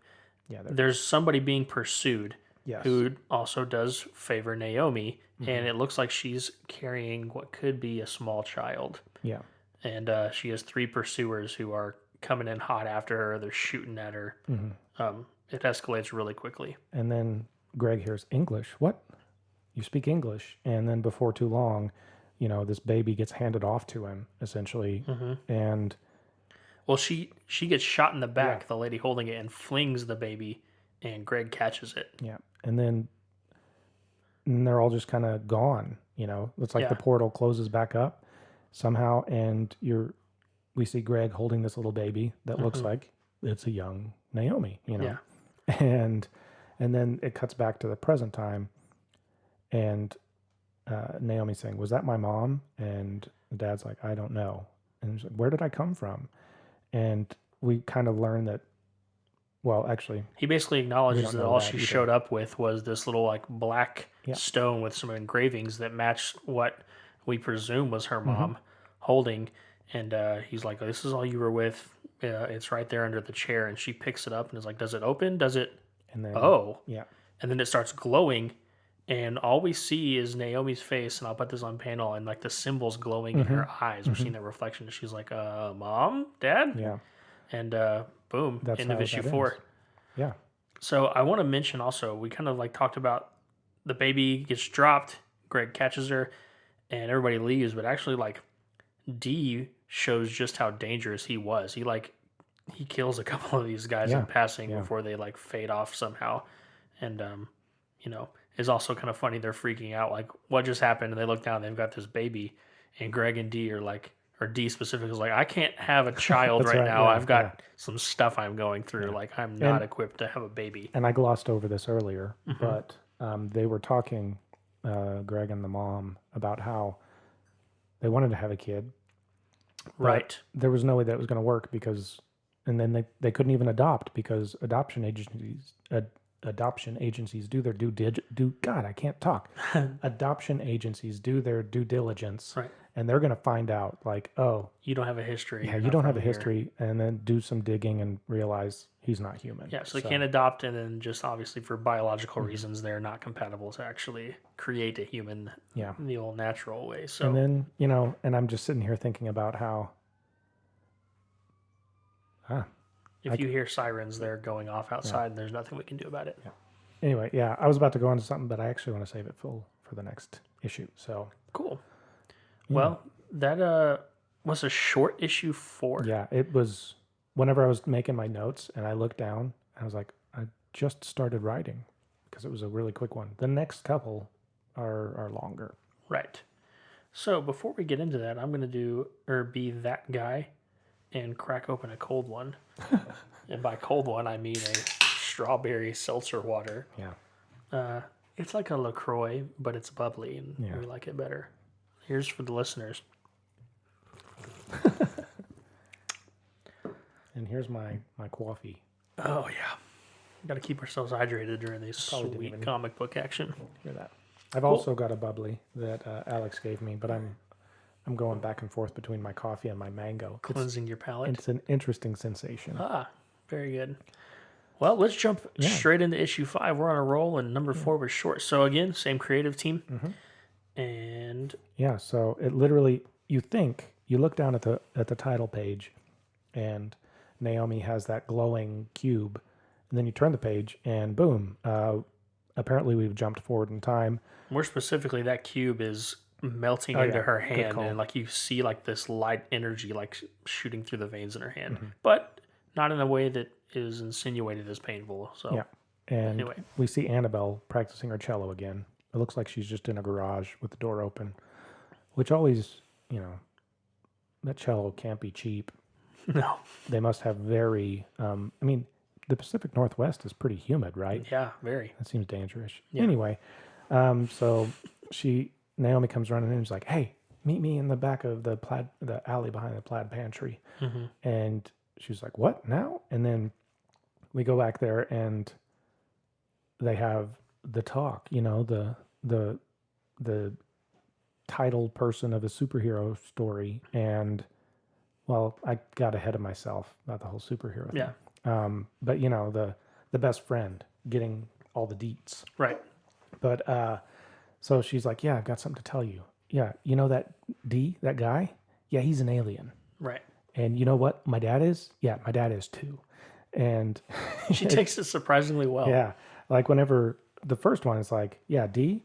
there's somebody being pursued who also does favor Naomi, and it looks like she's carrying what could be a small child. Yeah. And she has 3 pursuers who are coming in hot after her. They're shooting at her. It escalates really quickly. And then Greg hears English. What? You speak English? And then before too long, this baby gets handed off to him, essentially. And well, she gets shot in the back, the lady holding it, and flings the baby, and Greg catches it. yeah, and then they're all just kind of gone. It's like the portal closes back up somehow, and we see Greg holding this little baby that looks like it's a young Naomi. Yeah. And then it cuts back to the present time, and Naomi's saying, "Was that my mom?" And the dad's like, "I don't know." And he's like, "Where did I come from?" And we kind of learn that, well, actually, he basically acknowledges that all she either. showed up with was this little like black stone with some engravings that matched what we presume was her mom holding. And he's like, "This is all you were with. It's right there under the chair." And she picks it up and is like, "Does it open? Does it?" And then, Yeah. And then it starts glowing. And all we see is Naomi's face, and I'll put this on panel, and like the symbols glowing in her eyes. We're seeing the reflection. She's like, "Mom, Dad?" Yeah. And boom, That's end of how issue that 4. ends. Yeah. So I want to mention also, we kind of like talked about the baby gets dropped, Greg catches her, and everybody leaves. But actually, like, D shows just how dangerous he was. He kills a couple of these guys in passing before they like fade off somehow. And is also kind of funny. They're freaking out, like, what just happened? And they look down, they've got this baby, and Greg and D are like, or D specifically is like, "I can't have a child right now. Yeah, I've got some stuff I'm going through. Like, I'm not equipped to have a baby." And I glossed over this earlier, but they were talking, Greg and the mom, about how they wanted to have a kid. Right. There was no way that it was going to work and then they couldn't even adopt because adoption agencies do their God, I can't talk. Adoption agencies do their due diligence, Right. and they're going to find out, like, oh, You don't have a history. yeah, you're you not don't from have a here. history, and then do some digging and realize he's not human. Yeah, so they can't adopt, and then just obviously for biological reasons, they're not compatible to actually create a human in the old natural way. So, And then, and I'm just sitting here thinking about how, if you hear sirens, they're going off outside, and there's nothing we can do about it. anyway, yeah, I was about to go on to something, but I actually want to save it for the next issue. So, Cool. Well, that was a short issue 4. yeah, it was whenever I was making my notes and I looked down, I was like, I just started writing because it was a really quick one. The next couple are longer. Right. So before we get into that, I'm going to be that guy and crack open a cold one. And by cold one, I mean a strawberry seltzer water. Yeah. It's like a LaCroix, but it's bubbly, and we like it better. Here's for the listeners. And here's my coffee. Oh, yeah. Got to keep ourselves hydrated during these sweet comic book action. Hear that. I've also got a bubbly that Alex gave me, but I'm going back and forth between my coffee and my mango. Cleansing your palate. It's an interesting sensation. Ah, very good. Well, let's jump straight into issue 5. We're on a roll, and number 4 was short. So again, same creative team. And yeah, so it literally, you look down at the title page, and Naomi has that glowing cube, and then you turn the page, and boom, apparently we've jumped forward in time. more specifically, that cube is melting into her hand, and like you see like this light energy like shooting through the veins in her hand, but not in a way that is insinuated as painful. So Yeah. And anyway, we see Annabelle practicing her cello again. It looks like she's just in a garage with the door open, which always, that cello can't be cheap. no, They must have very, the Pacific Northwest is pretty humid, right? yeah, very. That seems dangerous. Yeah. Anyway, so Naomi comes running in and is like, hey, meet me in the back of the alley behind the plaid pantry. And she's like, what now? And then we go back there and they have the talk, the title person of a superhero story. And well, I got ahead of myself about the whole superhero thing. Yeah. But the best friend getting all the deets. Right. But so she's like, yeah, I've got something to tell you. Yeah, that that guy? Yeah, he's an alien. Right. And you know what my dad is? Yeah, my dad is too. And she takes it surprisingly well. Yeah. Like whenever the first one is like, yeah, D,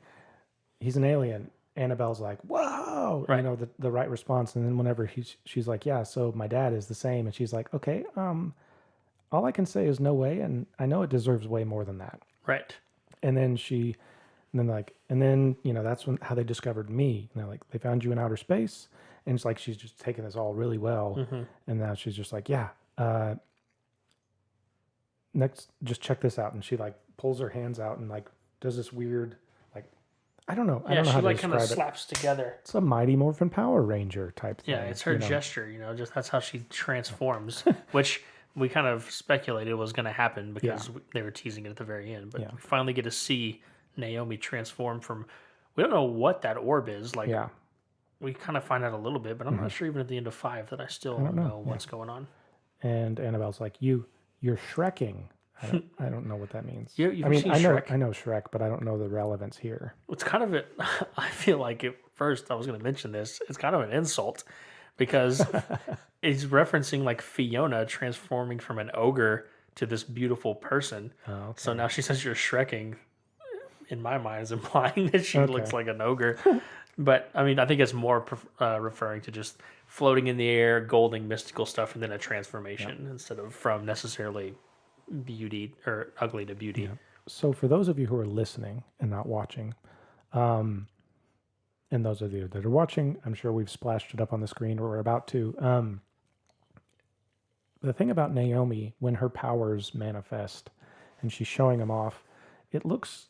he's an alien. Annabelle's like, whoa, right. The right response. And then whenever she's like, yeah, so my dad is the same. And she's like, okay, all I can say is no way. And I know it deserves way more than that. Right. And then that's how they discovered me. And they're like, they found you in outer space. And it's like, she's just taking this all really well. And now she's just like, yeah, next, just check this out. And she like pulls her hands out and like does this weird, like, I don't know. I don't know how to describe it. She like kind of slaps together. It's a Mighty Morphin Power Ranger type thing. Yeah, it's her gesture, just that's how she transforms, which we kind of speculated was going to happen because they were teasing it at the very end. But we finally get to see Naomi transform from, we don't know what that orb is. Like, we kind of find out a little bit, but I'm not sure even at the end of 5 that I still don't know what's going on. And Annabelle's like, you're Shrekking. I don't know what that means. I know Shrek, but I don't know the relevance here. It's kind of I feel like at first I was going to mention this. It's kind of an insult because it's referencing like Fiona transforming from an ogre to this beautiful person. Oh, okay. So now she says you're Shrekking. In my mind, is implying that she looks like an ogre. But I mean, I think it's more referring to just floating in the air, golden, mystical stuff, and then a transformation instead of from necessarily beauty or ugly to beauty. Yeah. So for those of you who are listening and not watching, and those of you that are watching, I'm sure we've splashed it up on the screen or we're about to. The thing about Naomi, when her powers manifest and she's showing them off, it looks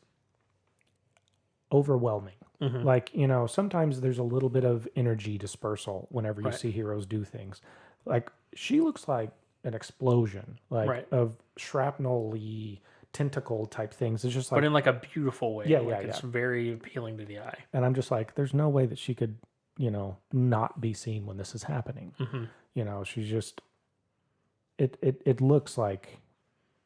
overwhelming. Like, sometimes there's a little bit of energy dispersal whenever you see heroes do things. Like, she looks like an explosion, of shrapnel-y tentacle type things. It's just but like, in like a beautiful way. Yeah, Like yeah, it's yeah. very appealing to the eye. and I'm just like, there's no way that she could, not be seen when this is happening. She's just, it looks like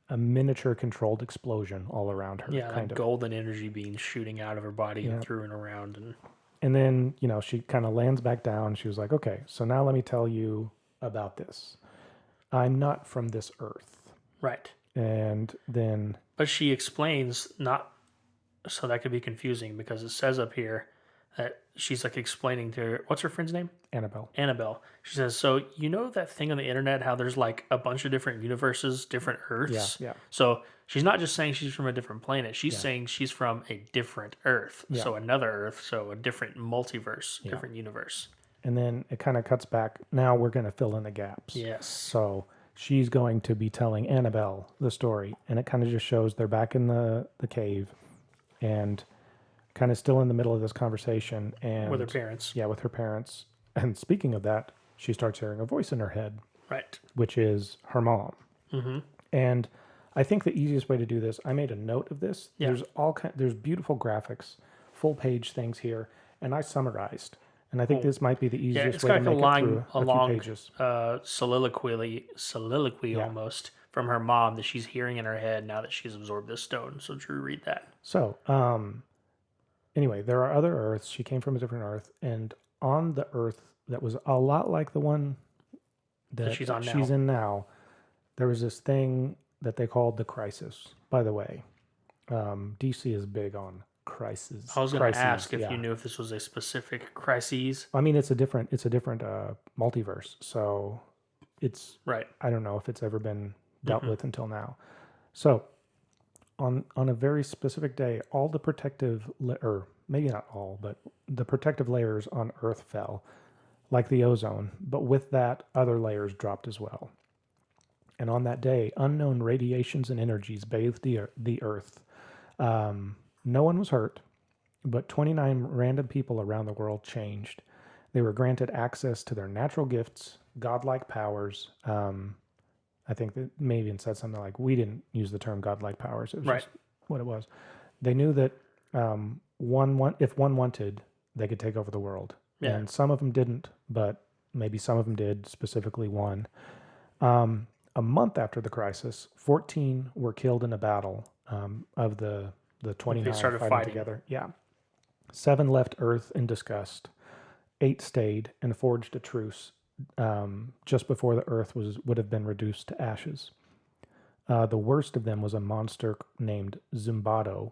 a miniature controlled explosion all around her, Yeah, kind like of. golden energy being shooting out of her body and Yeah. through and around, and And then, she kind of lands back down. She was like, okay, so now let me tell you about this. I'm not from this earth. right. And then, But she explains not, so that could be confusing because it says up here that she's like explaining to her, what's her friend's name? Annabelle. Annabelle. She says, so you know that thing on the internet, how there's like a bunch of different universes, different Yeah, Earths? yeah. So she's not just saying she's from a different planet. She's Yeah. saying she's from a different Earth. Yeah. So another Earth. So a different multiverse, different universe. And then it kind of cuts back. Now we're going to fill in the gaps. Yes. So she's going to be telling Annabelle the story. And it kind of just shows they're back in the cave and kind of still in the middle of this conversation. And With her parents. Yeah, with her parents. And speaking of that, she starts hearing a voice in her head, Right. which is her mom. Mm-hmm. And I think the easiest way to do this, I made a note of this. Yeah. There's beautiful graphics, full page things here, and I summarized. And I think this might be the Yeah, easiest it's way got to like make it through a a few long pages. soliloquy Yeah. almost from her mom that she's hearing in her head now that she's absorbed this stone. So Drew, read that. So, anyway, there are other Earths. She came from a different Earth, and on the Earth that was a lot like the one that she's on now. she's in now, there was this thing that they called the crisis. By the way, DC is big on crises. I was going to ask if yeah. you knew if this was a specific crises. I mean, it's a different multiverse. So it's Right. I don't know if it's ever been dealt with until now. So on a very specific day, all the protective or maybe not all, but the protective layers on Earth fell, like the ozone. But with that, other layers dropped as well. And on that day, unknown radiations and energies bathed the Earth. No one was hurt, but 29 random people around the world changed. They were granted access to their natural gifts, godlike powers. I think that maybe it said something like, we didn't use the term godlike powers. It was Right. just what it was. They knew that if one wanted, they could take over the world. Yeah. And some of them didn't, but maybe some of them did, specifically one. A month after the crisis, 14 were killed in a battle of the 29 They started fighting fighting. together. Yeah. 7 left Earth in disgust. 8 stayed and forged a truce just before the Earth would have been reduced to ashes. The worst of them was a monster named Zumbado,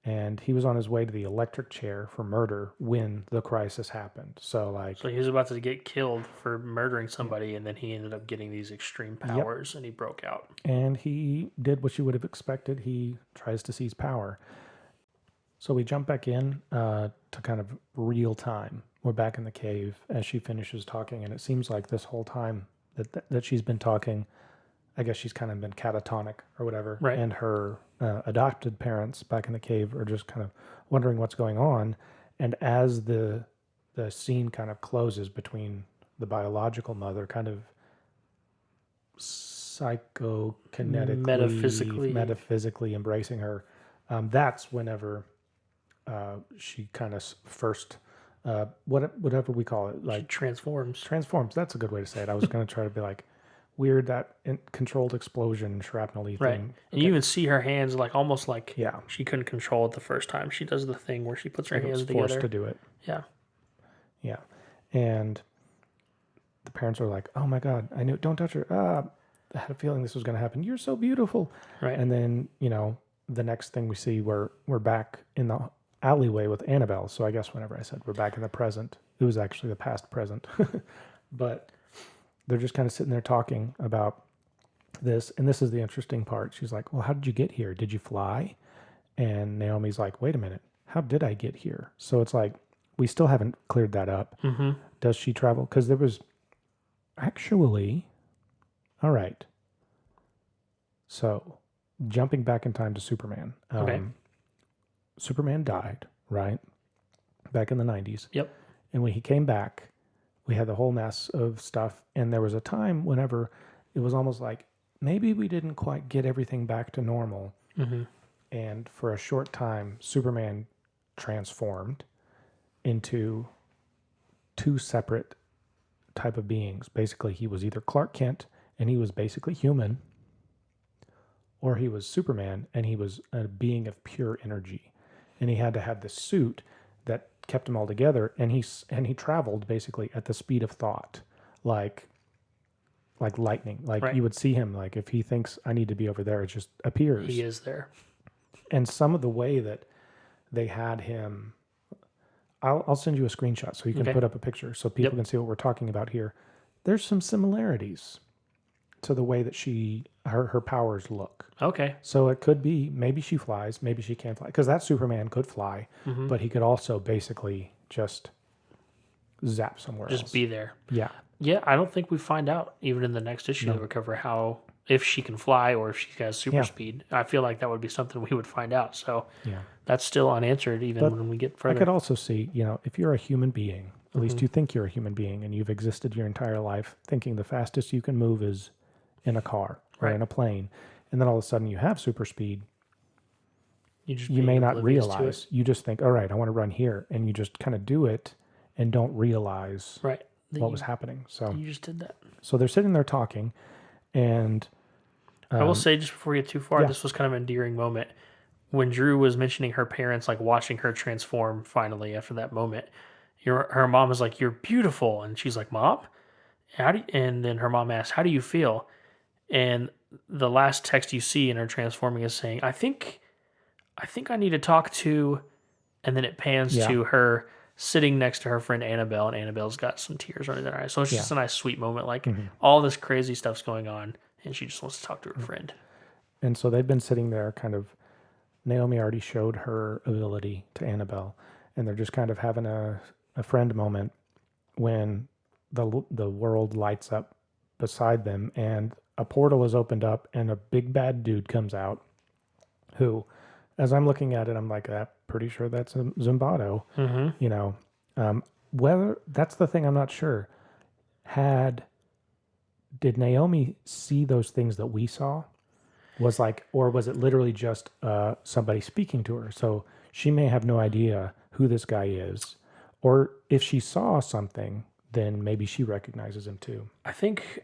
and he was on his way to the electric chair for murder when the crisis happened. So he was about to get killed for murdering somebody, and then he ended up getting these extreme powers, and he broke out. And he did what you would have expected. He tries to seize power. So we jump back in to kind of real time. We're back in the cave as she finishes talking, and it seems like this whole time that she's been talking, I guess she's kind of been catatonic or whatever. Right. And her adopted parents back in the cave are just kind of wondering what's going on. And as the scene kind of closes between the biological mother kind of psychokinetically, metaphysically embracing her, that's whenever she kind of first, whatever we call it, like Transforms. That's a good way to say it. I was going to try to be like weird, that controlled explosion, shrapnel-y Right. thing. And you even see her hands like almost like Yeah. she couldn't control it the first time. She does the thing where she puts her hands Was forced together. to do it. Yeah. Yeah. And the parents are like, oh my God, I knew, don't touch her. I had a feeling this was going to happen. You're so beautiful. Right. And then, the next thing we see, we're back in the alleyway with Annabelle. So I guess whenever I said we're back in the present, it was actually the past present. But they're just kind of sitting there talking about this. And this is the interesting part. She's like, well, how did you get here? Did you fly? And Naomi's like, wait a minute. How did I get here? So it's like, we still haven't cleared that up. Mm-hmm. Does she travel? Because there was actually, all right. So jumping back in time to Superman. Okay. Superman died, right? Back in the 90s. Yep. And when he came back, we had the whole mess of stuff. And there was a time whenever it was almost like maybe we didn't quite get everything back to normal. And for a short time, Superman transformed into two separate type of beings. Basically, he was either Clark Kent and he was basically human, or he was Superman and he was a being of pure energy. And he had to have this suit that kept him all together, and he traveled basically at the speed of thought, like lightning. Like Right. you would see him, like if he thinks I need to be over there, it just appears. He is there. And some of the way that they had him, I'll send you a screenshot so you can Okay. put up a picture so people Yep. can see what we're talking about here. There's some similarities to the way that her powers look. Okay. So it could be maybe she flies, maybe she can't fly, because that Superman could fly, but he could also basically just zap somewhere else. Just be there. Yeah. Yeah, I don't think we find out even in the next issue that we cover how if she can fly or if she has super Yeah. speed. I feel like that would be something we would find out. So Yeah. that's still unanswered even But when we get I further. could also see, if you're a human being, at least you think you're a human being, and you've existed your entire life thinking the fastest you can move is in a car or Right. in a plane, and then all of a sudden you have super speed, you just you being may not oblivious to realize. You just think, all right, I want to run here, and you just kind of do it and don't realize it. Right. That what you, was happening. So, you just did that. so they're sitting there talking, and I will say just before we get too far, yeah. this was kind of an endearing moment. When Drew was mentioning her parents, like watching her transform finally after that moment, her mom was like, "You're beautiful," and she's like, "Mom, and then her mom asked, "How do you feel?" And the last text you see in her transforming is saying, I think I need to talk to," and then it pans Yeah. to her sitting next to her friend Annabelle, and Annabelle's got some tears running down her eyes. So it's just Yeah. a nice, sweet moment. Like all this crazy stuff's going on, and she just wants to talk to her friend. And so they've been sitting there kind of, Naomi already showed her ability to Annabelle, and they're just kind of having a friend moment when the world lights up beside them, and a portal is opened up, and a big bad dude comes out, who, as I'm looking at it, I'm like, I'm pretty sure that's a Zimbardo. Whether that's the thing, I'm not sure. Did Naomi see those things that we saw? Or was it literally just somebody speaking to her? So she may have no idea who this guy is, or if she saw something, then maybe she recognizes him too. I think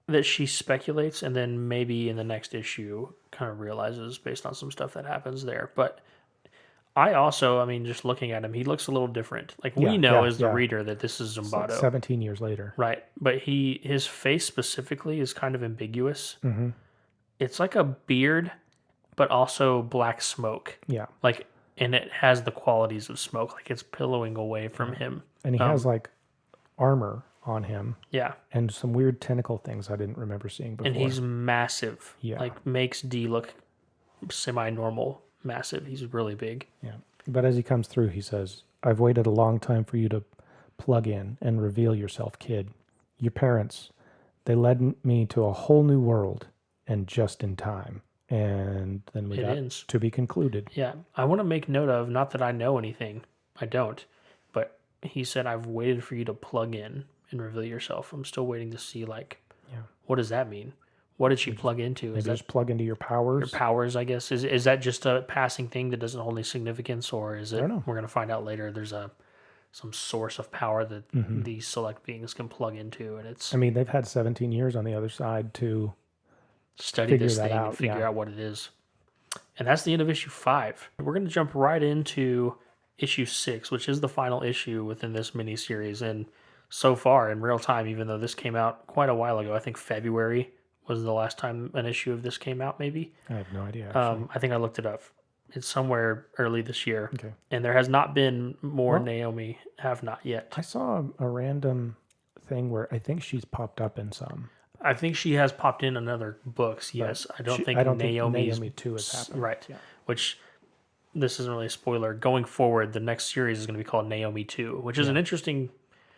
that she speculates, and then maybe in the next issue, kind of realizes based on some stuff that happens there. But I also, I mean, just looking at him, he looks a little different. Like we know as the reader that this is It's like Zimbardo, 17 years later. right? But his face specifically is kind of ambiguous. Mm-hmm. It's like a beard, but also black smoke. Yeah. Like, and it has the qualities of smoke. Like it's pillowing away from him. And he has like armor on him Yeah. and some weird tentacle things I didn't remember seeing before. And he's massive. Yeah. Like makes D look semi-normal, massive. He's really big. Yeah. But as he comes through, he says, "I've waited a long time for you to plug in and reveal yourself, kid. Your parents, they led me to a whole new world, and just in time." And then we got ends. to be concluded. Yeah. I want to make note of, not that I know anything, I don't, but he said, "I've waited for you to plug in and reveal yourself." I'm still waiting to see, like, what does that mean? What did she plug into? Maybe Is that just plug into your powers. your powers, I guess? Is that just a passing thing that doesn't hold any significance, or is it, don't know. we're going to find out later, there's some source of power that these select beings can plug into, and it's I mean, they've had 17 years on the other side to study figure this that thing and out, figure yeah. out what it is. And that's the end of issue 5. We're going to jump right into issue 6, which is the final issue within this miniseries. And so far, in real time, even though this came out quite a while ago, I think February was the last time an issue of this came out, maybe. I have no idea. Actually. I think I looked it up. It's somewhere early this year. Okay. And there has not been more Naomi, have not yet. I saw a random thing where I think she's popped up in some. I think she has popped in other books, yes. I don't think Naomi's... Naomi 2 has happened. Right. Yeah. Which, this isn't really a spoiler. Going forward, the next series is going to be called Naomi 2, which is an interesting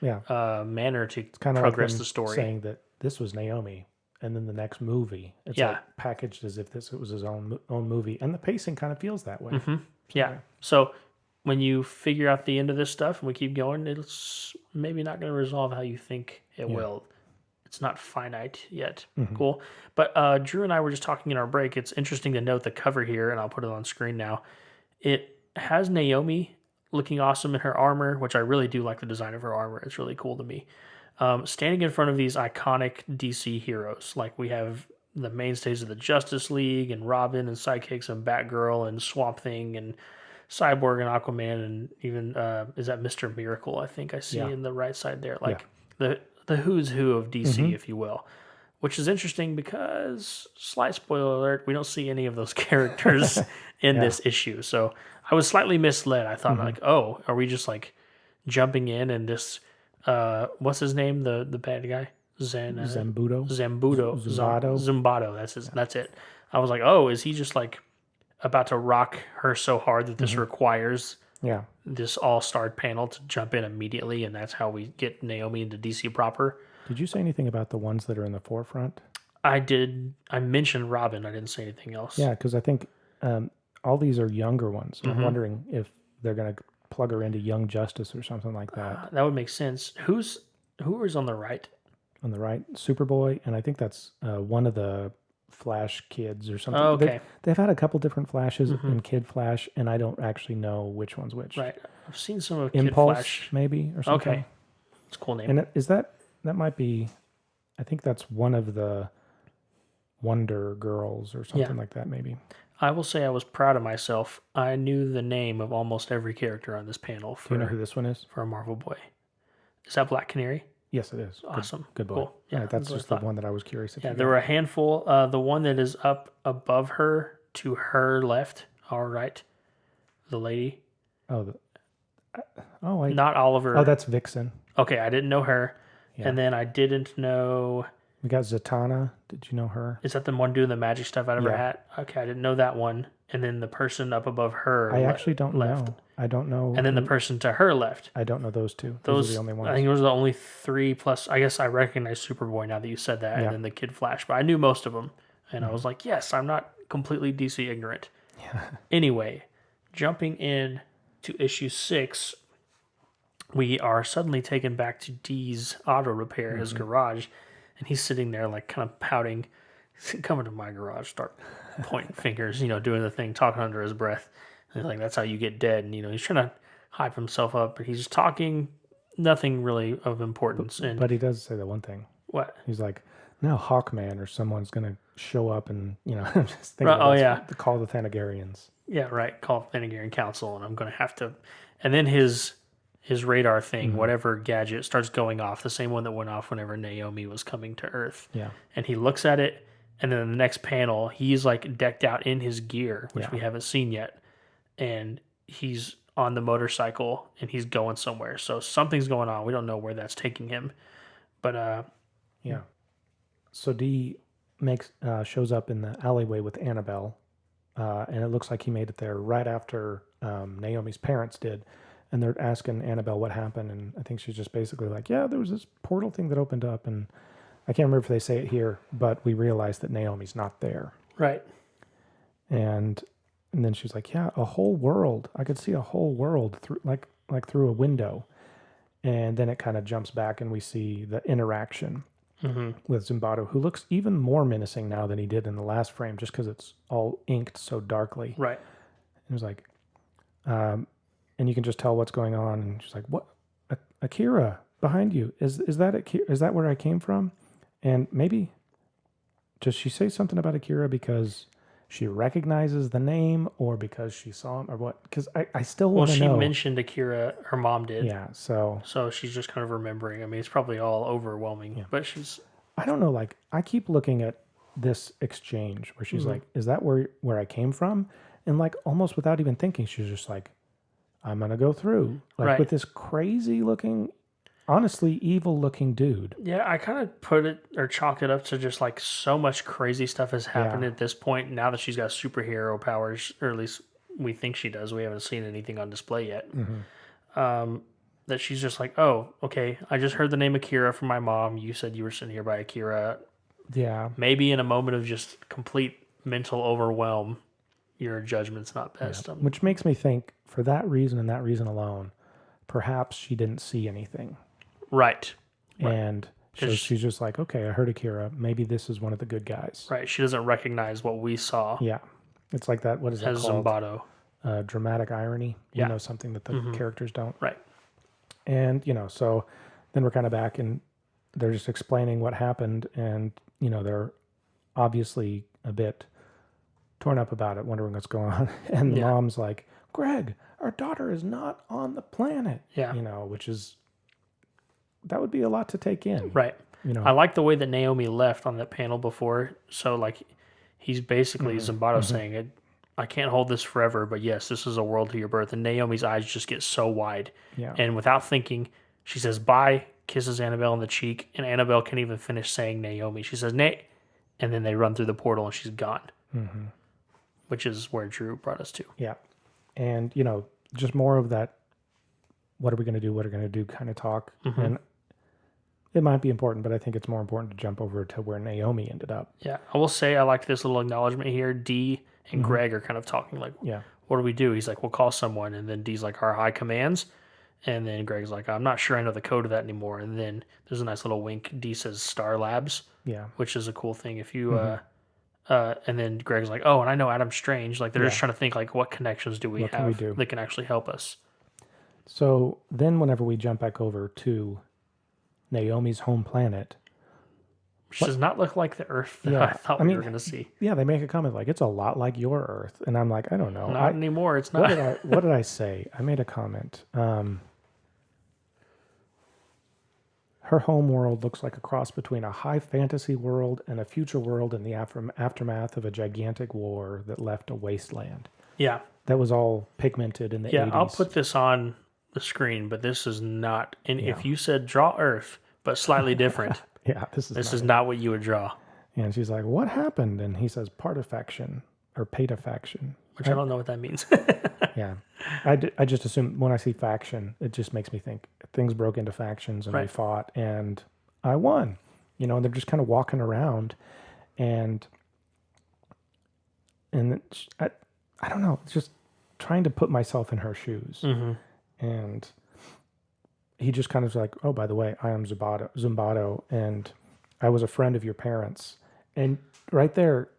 manner to Kind of progress like the story. saying that this was Naomi, and then the next movie, it's like packaged as if this was his own movie, and the pacing kind of feels that way. Mm-hmm. Yeah. So when you figure out the end of this stuff and we keep going, it's maybe not going to resolve how you think it will. it's not finite yet. Cool. But Drew and I were just talking in our break. It's interesting to note the cover here, and I'll put it on screen now. It has Naomi looking awesome in her armor, which I really do like the design of her armor. It's really cool to me. Standing in front of these iconic DC heroes, like we have the mainstays of the Justice League and Robin and Sidekicks and Batgirl and Swamp Thing and Cyborg and Aquaman and even is that Mr. Miracle? I think I see in the right side there, like the who's who of DC, if you will. Which is interesting because, slight spoiler alert, we don't see any of those characters in this issue. So I was slightly misled. I thought like, oh, are we just like jumping in and this, what's his name? The bad guy? Zambudo. Zimbato. Zimbato. That's it. I was like, oh, is he just like about to rock her so hard that this requires this all-star panel to jump in immediately, and that's how we get Naomi into DC proper? Did you say anything about the ones that are in the forefront? I did. I mentioned Robin. I didn't say anything else. Yeah, because I think all these are younger ones. I'm wondering if they're going to plug her into Young Justice or something like that. That would make sense. Who is on the right? On the right, Superboy, and I think that's one of the Flash kids or something. Oh, okay. They've had a couple different Flashes in Kid Flash, and I don't actually know which one's which. Right. I've seen some of Impulse, Kid Flash. maybe, or something. Okay. It's a cool name. And is that might be, I think that's one of the Wonder Girls or something like that, maybe. I will say I was proud of myself. I knew the name of almost every character on this panel for, Do you know who this one is? for a Marvel Boy. Is that Black Canary? Yes, it is. Awesome. Good boy. Cool. Yeah, that's just the one that I was curious about. Yeah, there were a handful. The one that is up above her to her left, all right, the lady. Not Oliver. Oh, that's Vixen. Okay, I didn't know her. Yeah. And then I didn't know. We got Zatanna. Did you know her? Is that the one doing the magic stuff out of her hat? Okay, I didn't know that one. And then the person up above her. I actually don't know. I don't know. And then the person to her left. I don't know those two. Those are the only ones. I think those are the only three. Plus, I guess I recognize Superboy now that you said that, and then the Kid Flash. But I knew most of them, and I was like, yes, I'm not completely DC ignorant. Yeah. Anyway, jumping in to issue 6. We are suddenly taken back to Dee's auto repair, his garage, and he's sitting there like kind of pouting, coming to my garage, start pointing fingers, doing the thing, talking under his breath. And like, that's how you get dead. And, he's trying to hype himself up, but he's just talking, nothing really of importance. But he does say the one thing. What? He's like, now Hawkman or someone's going to show up and, I'm just thinking the call the Thanagarians. Yeah, right. Call Thanagarian Council, and I'm going to have to. And then his radar thing, whatever gadget, starts going off, the same one that went off whenever Naomi was coming to Earth. Yeah. And he looks at it, and then in the next panel, he's like decked out in his gear, which we haven't seen yet. And he's on the motorcycle, and he's going somewhere. So something's going on. We don't know where that's taking him. But, yeah. So Dee shows up in the alleyway with Annabelle, and it looks like he made it there right after Naomi's parents did. And they're asking Annabelle what happened, and I think she's just basically like, yeah, there was this portal thing that opened up, and I can't remember if they say it here, but we realize that Naomi's not there. Right. And then she's like, yeah, a whole world. I could see a whole world through like through a window. And then it kind of jumps back, and we see the interaction with Zimbato, who looks even more menacing now than he did in the last frame, just because it's all inked so darkly. Right. It was like, and you can just tell what's going on. And she's like, "What, Akira behind you? Is that Akira? Is that where I came from?" And maybe does she say something about Akira because she recognizes the name, or because she saw him, or what? Because I still want to know. Well, she mentioned Akira. Her mom did. Yeah. So she's just kind of remembering. I mean, it's probably all overwhelming, but she's. I don't know. Like, I keep looking at this exchange where she's like, "Is that where I came from?" And like almost without even thinking, she's just like, I'm going to go through with this crazy looking, honestly, evil looking dude. Yeah. I kind of put it or chalk it up to just like so much crazy stuff has happened at this point. Now that she's got superhero powers, or at least we think she does. We haven't seen anything on display yet. That she's just like, oh, okay. I just heard the name Akira from my mom. You said you were sitting here by Akira. Yeah. Maybe in a moment of just complete mental overwhelm, your judgment's not best. Which makes me think, for that reason and that reason alone, perhaps she didn't see anything. Right. And So she's just like, okay, I heard Akira. Maybe this is one of the good guys. Right. She doesn't recognize what we saw Yeah. It's like that. What is that as called? Zimbato. Dramatic irony. We Yeah. know something that the characters don't. Right. And, so then we're kind of back and they're just explaining what happened. And, they're obviously a bit torn up about it, wondering what's going on. And the mom's like, Greg, our daughter is not on the planet. Yeah. Which is, that would be a lot to take in. Right. I like the way that Naomi left on that panel before. So, like, he's basically Zimbato saying, I can't hold this forever, but yes, this is a world to your birth. And Naomi's eyes just get so wide. Yeah. And without thinking, she says, bye, kisses Annabelle on the cheek. And Annabelle can't even finish saying Naomi. She says, Nate. And then they run through the portal and she's gone. Which is where Drew brought us to. Yeah. And, just more of that, what are we going to do? What are we going to do kind of talk. And it might be important, but I think it's more important to jump over to where Naomi ended up. Yeah. I will say I liked this little acknowledgement here. Dee and Greg are kind of talking like, what do we do? He's like, we'll call someone. And then Dee's like, our high commands. And then Greg's like, I'm not sure I know the code of that anymore. And then there's a nice little wink. Dee says Star Labs. Yeah. Which is a cool thing. If you, and then Greg's like, oh, and I know Adam Strange. Like, they're just trying to think, like, what connections do we have that can actually help us? So then whenever we jump back over to Naomi's home planet, which does not look like the Earth that I thought we were going to see. Yeah, they make a comment like, it's a lot like your Earth. And I'm like, I don't know. Not anymore. It's not. What did I say? I made a comment. Her home world looks like a cross between a high fantasy world and a future world in the aftermath of a gigantic war that left a wasteland. Yeah. That was all pigmented in the 80s. Yeah, I'll put this on the screen, but this is not. And if you said draw Earth, but slightly different, this is not what you would draw. And she's like, what happened? And he says partifaction or patafaction. Which I don't know what that means. Yeah. I just assume when I see faction, it just makes me think things broke into factions and we fought and I won. And they're just kind of walking around and I don't know, it's just trying to put myself in her shoes. And he just kind of was like, oh, by the way, I am Zimbato and I was a friend of your parents. And right there,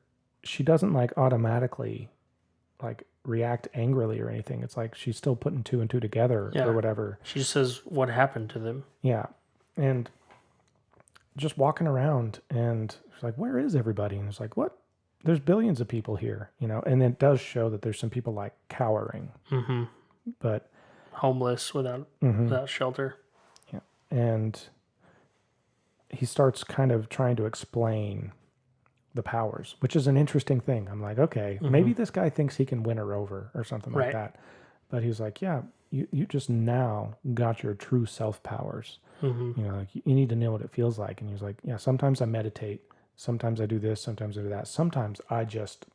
she doesn't like automatically like react angrily or anything. It's like she's still putting two and two together or whatever. She says what happened to them. Yeah. And just walking around and she's like, where is everybody? And it's like, what? There's billions of people here, and it does show that there's some people like cowering, but homeless without shelter. Yeah. And he starts kind of trying to explain the powers, which is an interesting thing. I'm like, okay, maybe this guy thinks he can win her over or something like that. But he was like, yeah, you just now got your true self powers. Like you need to know what it feels like. And he was like, yeah, sometimes I meditate. Sometimes I do this. Sometimes I do that. Sometimes I just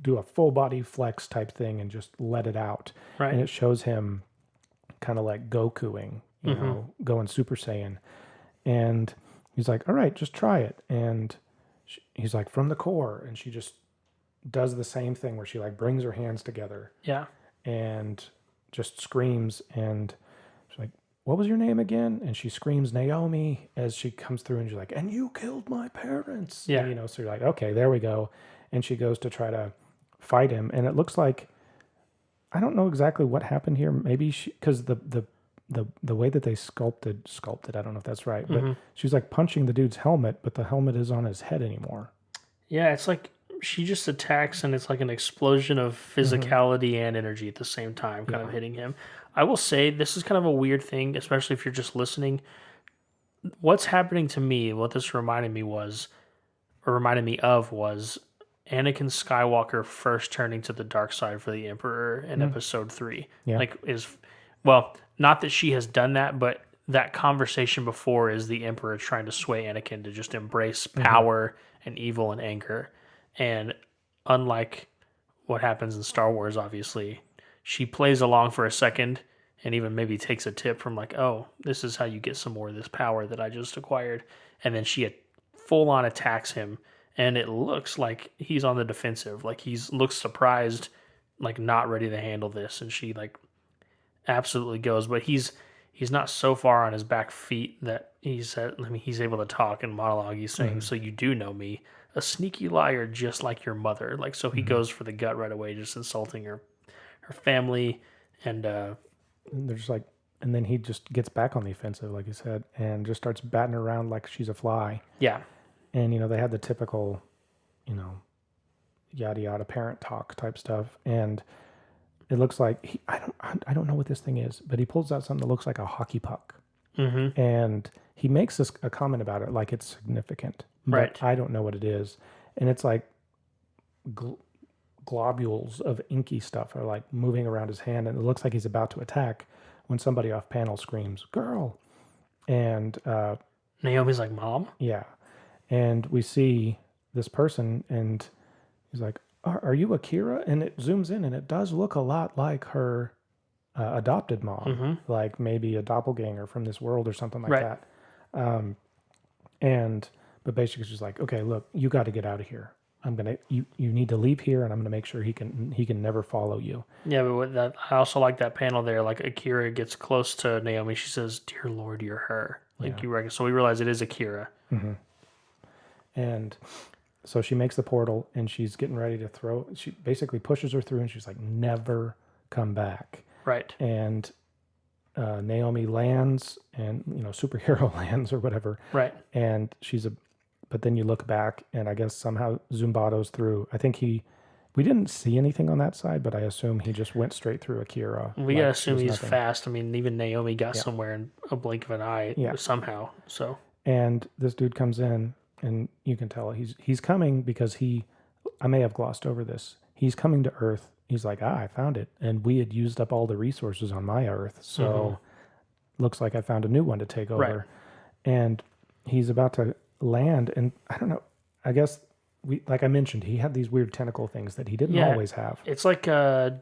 do a full body flex type thing and just let it out. Right. And it shows him kind of like Gokuing, going Super Saiyan. And he's like, all right, just try it. And he's like, from the core. And she just does the same thing where she like brings her hands together. Yeah. And just screams. And she's like, what was your name again? And she screams Naomi as she comes through and she's like, and you killed my parents. Yeah. And, so you're like, okay, there we go. And she goes to try to fight him. And it looks like, I don't know exactly what happened here. Maybe because the way that they sculpted, I don't know if that's right, but she's like punching the dude's helmet, but the helmet is on his head anymore. Yeah, it's like she just attacks and it's like an explosion of physicality and energy at the same time kind of hitting him. I will say this is kind of a weird thing, especially if you're just listening. What's happening to me, what this reminded me of was Anakin Skywalker first turning to the dark side for the Emperor in episode 3. Yeah. Not that she has done that, but that conversation before is the Emperor trying to sway Anakin to just embrace power and evil and anger. And unlike what happens in Star Wars, obviously, she plays along for a second and even maybe takes a tip from like, oh, this is how you get some more of this power that I just acquired. And then she full on attacks him. And it looks like he's on the defensive. Like looks surprised, like not ready to handle this. And she like absolutely goes. But he's he's not so far on his back feet that he's able to talk and monologue. He's saying, "So you do know me, a sneaky liar, just like your mother." Like, so he goes for the gut right away, just insulting her family, and And they're just like, and then he just gets back on the offensive, like you said, and just starts batting around like she's a fly. yeah, And they had the typical, you know, yada yada parent talk type stuff, and it looks like I don't know what this thing is, but he pulls out something that looks like a hockey puck, and he makes a comment about it like it's significant, but Right. I don't know what it is, and it's like globules of inky stuff are like moving around his hand, and it looks like he's about to attack when somebody off panel screams "girl," and Naomi's like, "Mom." yeah, and we see this person, and he's like, are you Akira? And it zooms in, and it does look a lot like her adopted mom, like maybe a doppelganger from this world or something like Right. that. But basically, she's like, okay, look, you got to get out of here. You need to leave here, and I'm gonna make sure he can never follow you. Yeah, but with that, I also like that panel there. Like Akira gets close to Naomi, she says, "Dear Lord, you're her." Like Yeah. you reckon. So we realize it is Akira. And so she makes the portal, and she's getting ready to throw. She basically pushes her through, and she's like, never come back. Right. And Naomi lands, and superhero lands or whatever. Right. And but then you look back, and I guess somehow Zumbato's through. I think we didn't see anything on that side, but I assume he just went straight through Akira. We like gotta it assume was he's nothing. fast. I mean, even Naomi got somewhere in a blink of an eye somehow. So And this dude comes in, and you can tell he's coming because I may have glossed over this. He's coming to Earth. He's like, I found it, and we had used up all the resources on my Earth, so looks like I found a new one to take over. Right. And he's about to land, and I don't know. I guess like I mentioned, he had these weird tentacle things that he didn't always have. It's like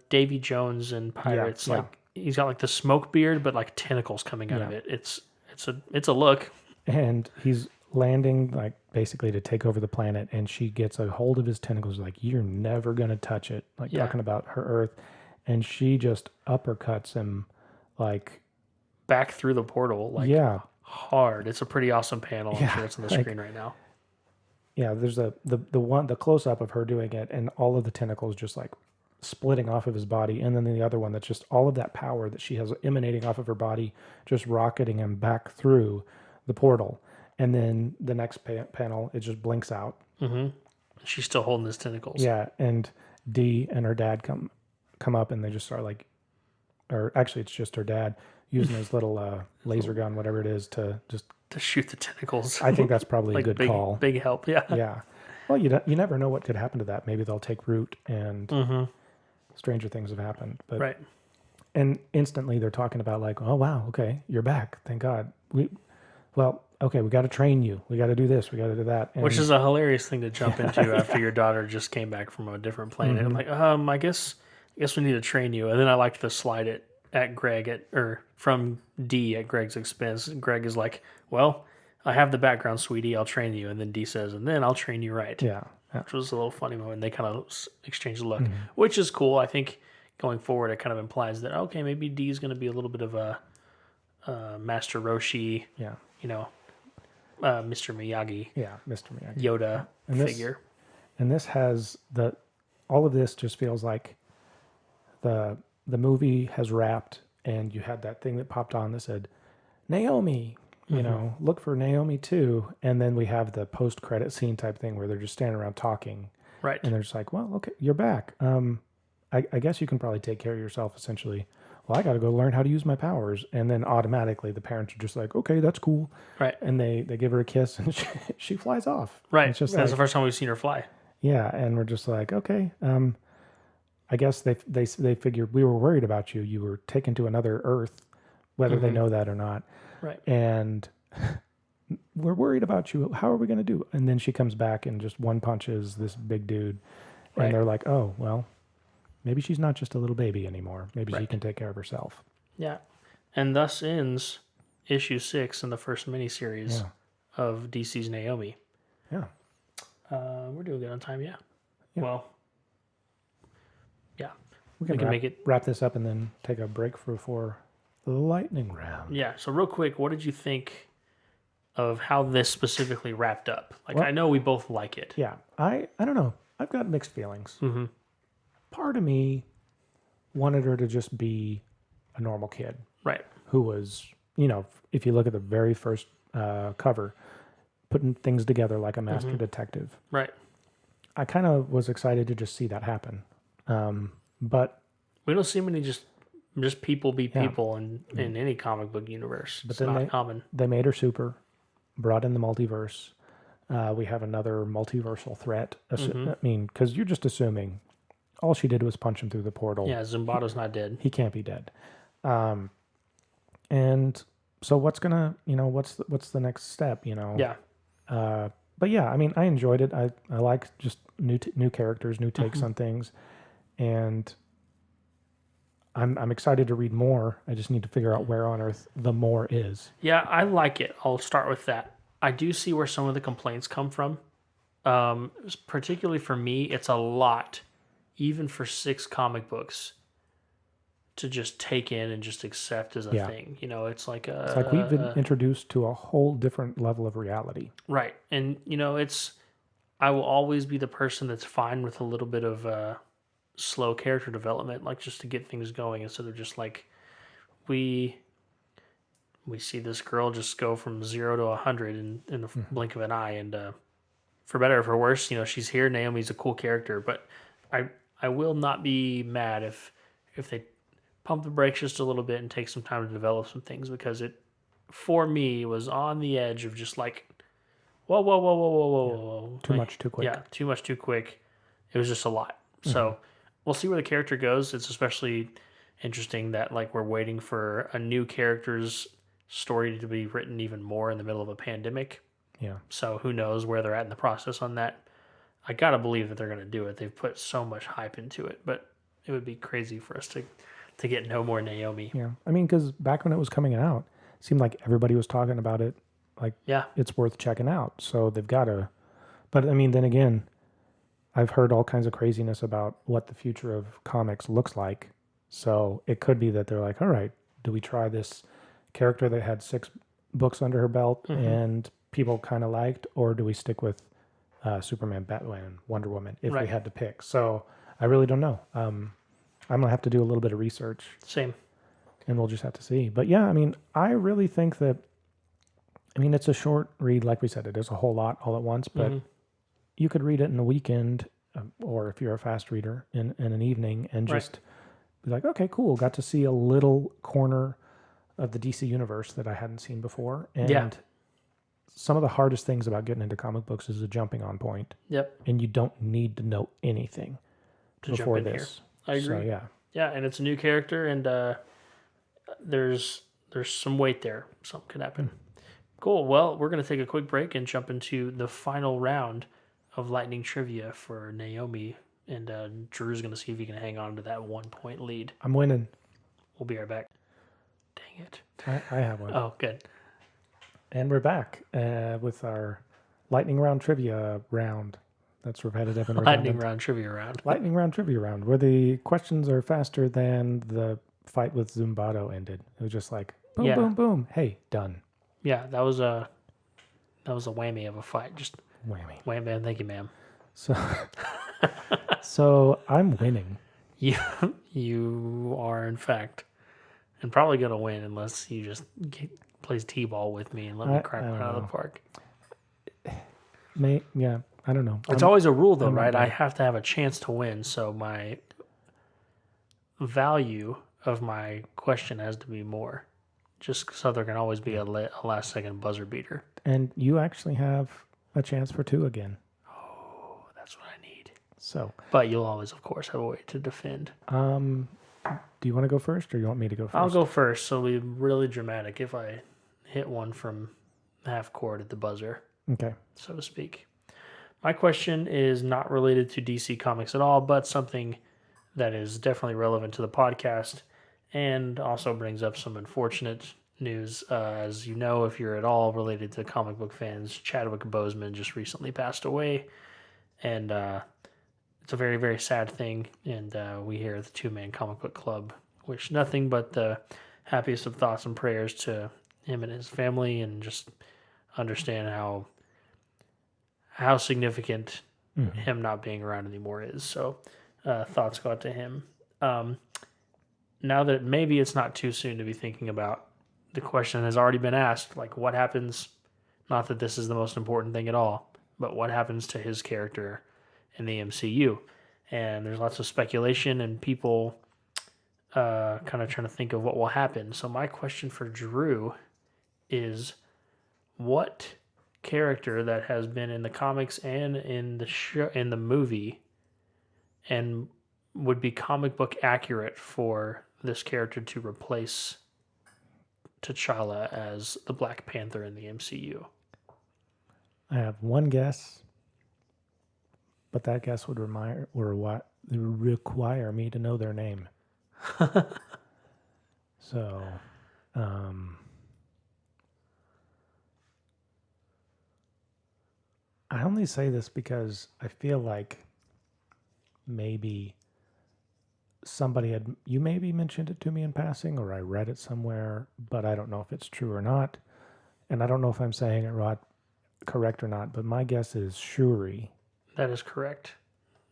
Davy Jones in Pirates. Yeah. Like he's got like the smoke beard, but like tentacles coming out of it. It's a look. And he's landing like basically to take over the planet, and she gets a hold of his tentacles like, you're never going to touch it, like talking about her Earth, and she just uppercuts him like Back through the portal, like hard. It's a pretty awesome panel. I'm sure it's on the screen right now. Yeah, there's the close up of her doing it, and all of the tentacles just like splitting off of his body, and then the other one that's just all of that power that she has emanating off of her body, just rocketing him back through the portal. And then the next panel, it just blinks out. She's still holding his tentacles. Yeah, and Dee and her dad come up, and they just start like, or actually, it's just her dad using his little laser gun, whatever it is, to shoot the tentacles. I think that's probably like a good call. Big help. Yeah. Yeah. Well, you never know what could happen to that. Maybe they'll take root, and stranger things have happened. But Right. and instantly they're talking about like, oh wow, okay, you're back. Thank God. We got to train you. We got to do this. We got to do that. And Which is a hilarious thing to jump into after your daughter just came back from a different planet. I'm like, I guess we need to train you. And then I like to slide it at Greg or from D at Greg's expense. Greg is like, well, I have the background, sweetie. I'll train you. And then D says, and then I'll train you right. yeah. Which was a little funny moment. They kind of exchange a look, which is cool. I think going forward, it kind of implies that, okay, maybe D is going to be a little bit of a Master Roshi, Yeah. Mr. Miyagi, Yeah. Mr. Miyagi. Yoda figure. And this has all of this just feels like the movie has wrapped, and you had that thing that popped on that said Naomi, look for Naomi too, and then we have the post credit scene type thing where they're just standing around talking, Right. and they're just like, well, okay, you're back. I guess you can probably take care of yourself essentially. Well, I got to go learn how to use my powers, and then automatically the parents are just like, okay, that's cool, Right. and they give her a kiss, and she flies off. Right. It's just That's like, the first time we've seen her fly. yeah, and we're just like, okay. I guess they figured we were worried about you. You were taken to another Earth, whether they know that or not. Right. And we're worried about you. How are we going to do? And then she comes back and just one punches this big dude. Right. And they're like, oh, well, maybe she's not just a little baby anymore. Maybe she Right. can take care of herself. Yeah. And thus ends issue 6 in the first miniseries of DC's Naomi. Yeah. We're doing good on time, yeah. Well, yeah. We can make it. wrap this up and then take a break for the lightning round. Yeah. So real quick, what did you think of how this specifically wrapped up? Like, Well- I know we both like it. Yeah, I don't know. I've got mixed feelings. Mm-hmm. Part of me wanted her to just be a normal kid Right. who was, if you look at the very first cover, putting things together like a master detective. Right. I kind of was excited to just see that happen. But We don't see many just people be Yeah. people in any comic book universe. It's then not common. they made her super, brought in the multiverse. We have another multiversal threat. I mean, because you're just assuming all she did was punch him through the portal. Yeah, Zumbato's not dead. He can't be dead. And so what's what's the next step? Yeah. But yeah, I mean, I enjoyed it. I like just new characters, new takes on things, and I'm excited to read more. I just need to figure out where on earth the more is. Yeah, I like it. I'll start with that. I do see where some of the complaints come from. Particularly for me, it's a lot, even for 6 comic books, to just take in and just accept as a Yeah. thing. It's like It's like we've been introduced to a whole different level of reality. right. And I will always be the person that's fine with a little bit of slow character development, like just to get things going instead of just like we see this girl just go from 0 to 100 in the blink of an eye, and for better or for worse, she's here. Naomi's a cool character, but I will not be mad if they pump the brakes just a little bit and take some time to develop some things, because it, for me, was on the edge of just like, whoa, whoa, whoa, whoa, whoa, whoa, whoa. Too much too quick. Yeah, too much too quick. It was just a lot. So we'll see where the character goes. It's especially interesting that like we're waiting for a new character's story to be written even more in the middle of a pandemic. Yeah. So who knows where they're at in the process on that. I gotta believe that they're gonna do it. They've put so much hype into it, but it would be crazy for us to get no more Naomi. Yeah. I mean, because back when it was coming out, it seemed like everybody was talking about it. Like, Yeah. it's worth checking out. So they've got to. But I mean, then again, I've heard all kinds of craziness about what the future of comics looks like. So it could be that they're like, all right, do we try this character that had 6 books under her belt and people kind of liked, or do we stick with Superman, Batman, Wonder Woman if we Right. had to pick? So I really don't know. I'm going to have to do a little bit of research, Same. and we'll just have to see. But yeah, I mean, I really think that, I mean, it's a short read. Like we said, it is a whole lot all at once, but you could read it in a weekend, or if you're a fast reader, in an evening, and just be like, okay, cool. Got to see a little corner of the DC universe that I hadn't seen before. And Yeah. some of the hardest things about getting into comic books is a jumping on point, Yep. and you don't need to know anything To before jump in this. here. I agree. So yeah. Yeah, and it's a new character, and there's some weight there. Something could happen. Cool. Well, we're going to take a quick break and jump into the final round of Lightning Trivia for Naomi, and Drew's going to see if he can hang on to that 1-point lead. I'm winning. We'll be right back. Dang it. I have one. Oh, good. And we're back with our lightning round trivia round. That's repetitive and redundant. Lightning round trivia round. Lightning round trivia round, where the questions are faster than fight with Zumbato ended. It was just like boom, Yeah. boom, boom. Hey, done. Yeah, that was a whammy of a fight. Just Whammy. wham, bam, thank you, ma'am. So, so I'm winning. You are, in fact, and probably going to win unless you just plays t-ball with me and let me I crack one don't out of know. the park. Yeah, I don't know. It's always a rule, though, I'm not right? I bad. have to have a chance to win, so my value of my question has to be more. Just so there can always be a last-second buzzer beater. And you actually have a chance for 2 again. Oh, that's what I need. So, But you'll always, of course, have a way to defend. do you want to go first, or you want me to go 1st? I'll go first, so it'll be really dramatic if I hit one from half court at the buzzer, Okay. so to speak. My question is not related to DC Comics at all, but something that is definitely relevant to the podcast and also brings up some unfortunate news. As you know, if you're at all related to comic book fans, Chadwick Boseman just recently passed away, and it's a very, very sad thing. And we here at the Two Man Comic Book Club wish nothing but the happiest of thoughts and prayers to him and his family, and just understand how significant him not being around anymore is. So thoughts go out to him. Now that maybe it's not too soon to be thinking about, the question has already been asked, like what happens, not that this is the most important thing at all, but what happens to his character in the MCU? And there's lots of speculation and people kind of trying to think of what will happen. So my question for Drew is, what character that has been in the comics and in the show, in the movie, and would be comic book accurate for this character to replace T'Challa as the Black Panther in the MCU? I have one guess, but that guess would require me to know their name. So, I only say this because I feel like maybe you maybe mentioned it to me in passing, or I read it somewhere, but I don't know if it's true or not. And I don't know if I'm saying it correct or not, but my guess is Shuri. That is correct.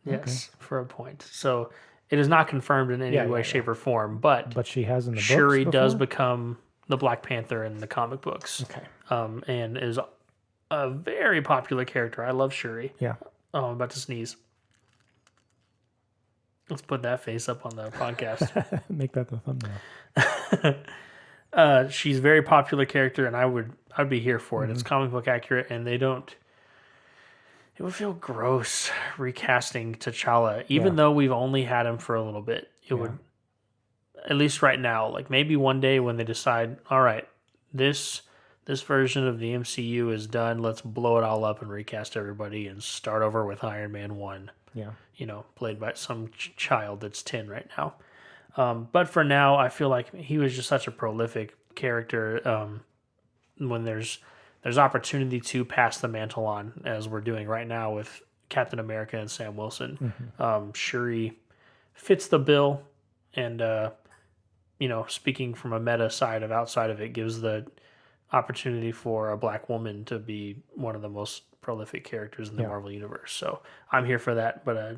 Yes, for a point. So it is not confirmed in any way, shape, or form, but she has in the Shuri books does before? become the Black Panther in the comic books. Okay. And is a very popular character. I love Shuri. Yeah. Oh, I'm about to sneeze. Let's put that face up on the podcast. Make that the thumbnail. She's a very popular character, and I'd be here for it. It's comic book accurate, and they don't. It would feel gross recasting T'Challa, even though we've only had him for a little bit. It would, at least right now, like maybe one day when they decide, all right, this version of the MCU is done. Let's blow it all up and recast everybody and start over with Iron Man 1. Yeah. Played by some child that's 10 right now. But for now, I feel like he was just such a prolific character. When there's opportunity to pass the mantle on, as we're doing right now with Captain America and Sam Wilson, Shuri fits the bill. And, speaking from a meta side of outside of it, gives the opportunity for a Black woman to be one of the most prolific characters in the Marvel Universe. So I'm here for that, but I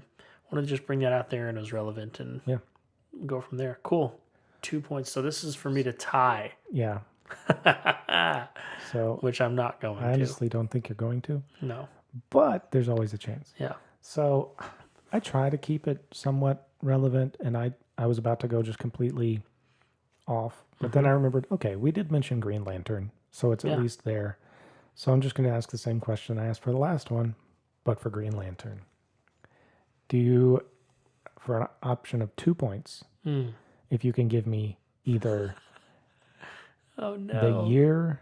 want to just bring that out there and it was relevant and go from there. Cool. 2 points. So this is for me to tie. Yeah. So which I'm not going to. I honestly don't think you're going to. No. But there's always a chance. Yeah. So I try to keep it somewhat relevant, and I was about to go just completely off. But then I remembered, okay, we did mention Green Lantern, so it's at least there. So I'm just going to ask the same question I asked for the last one, but for Green Lantern. For an option of 2 points, if you can give me either the year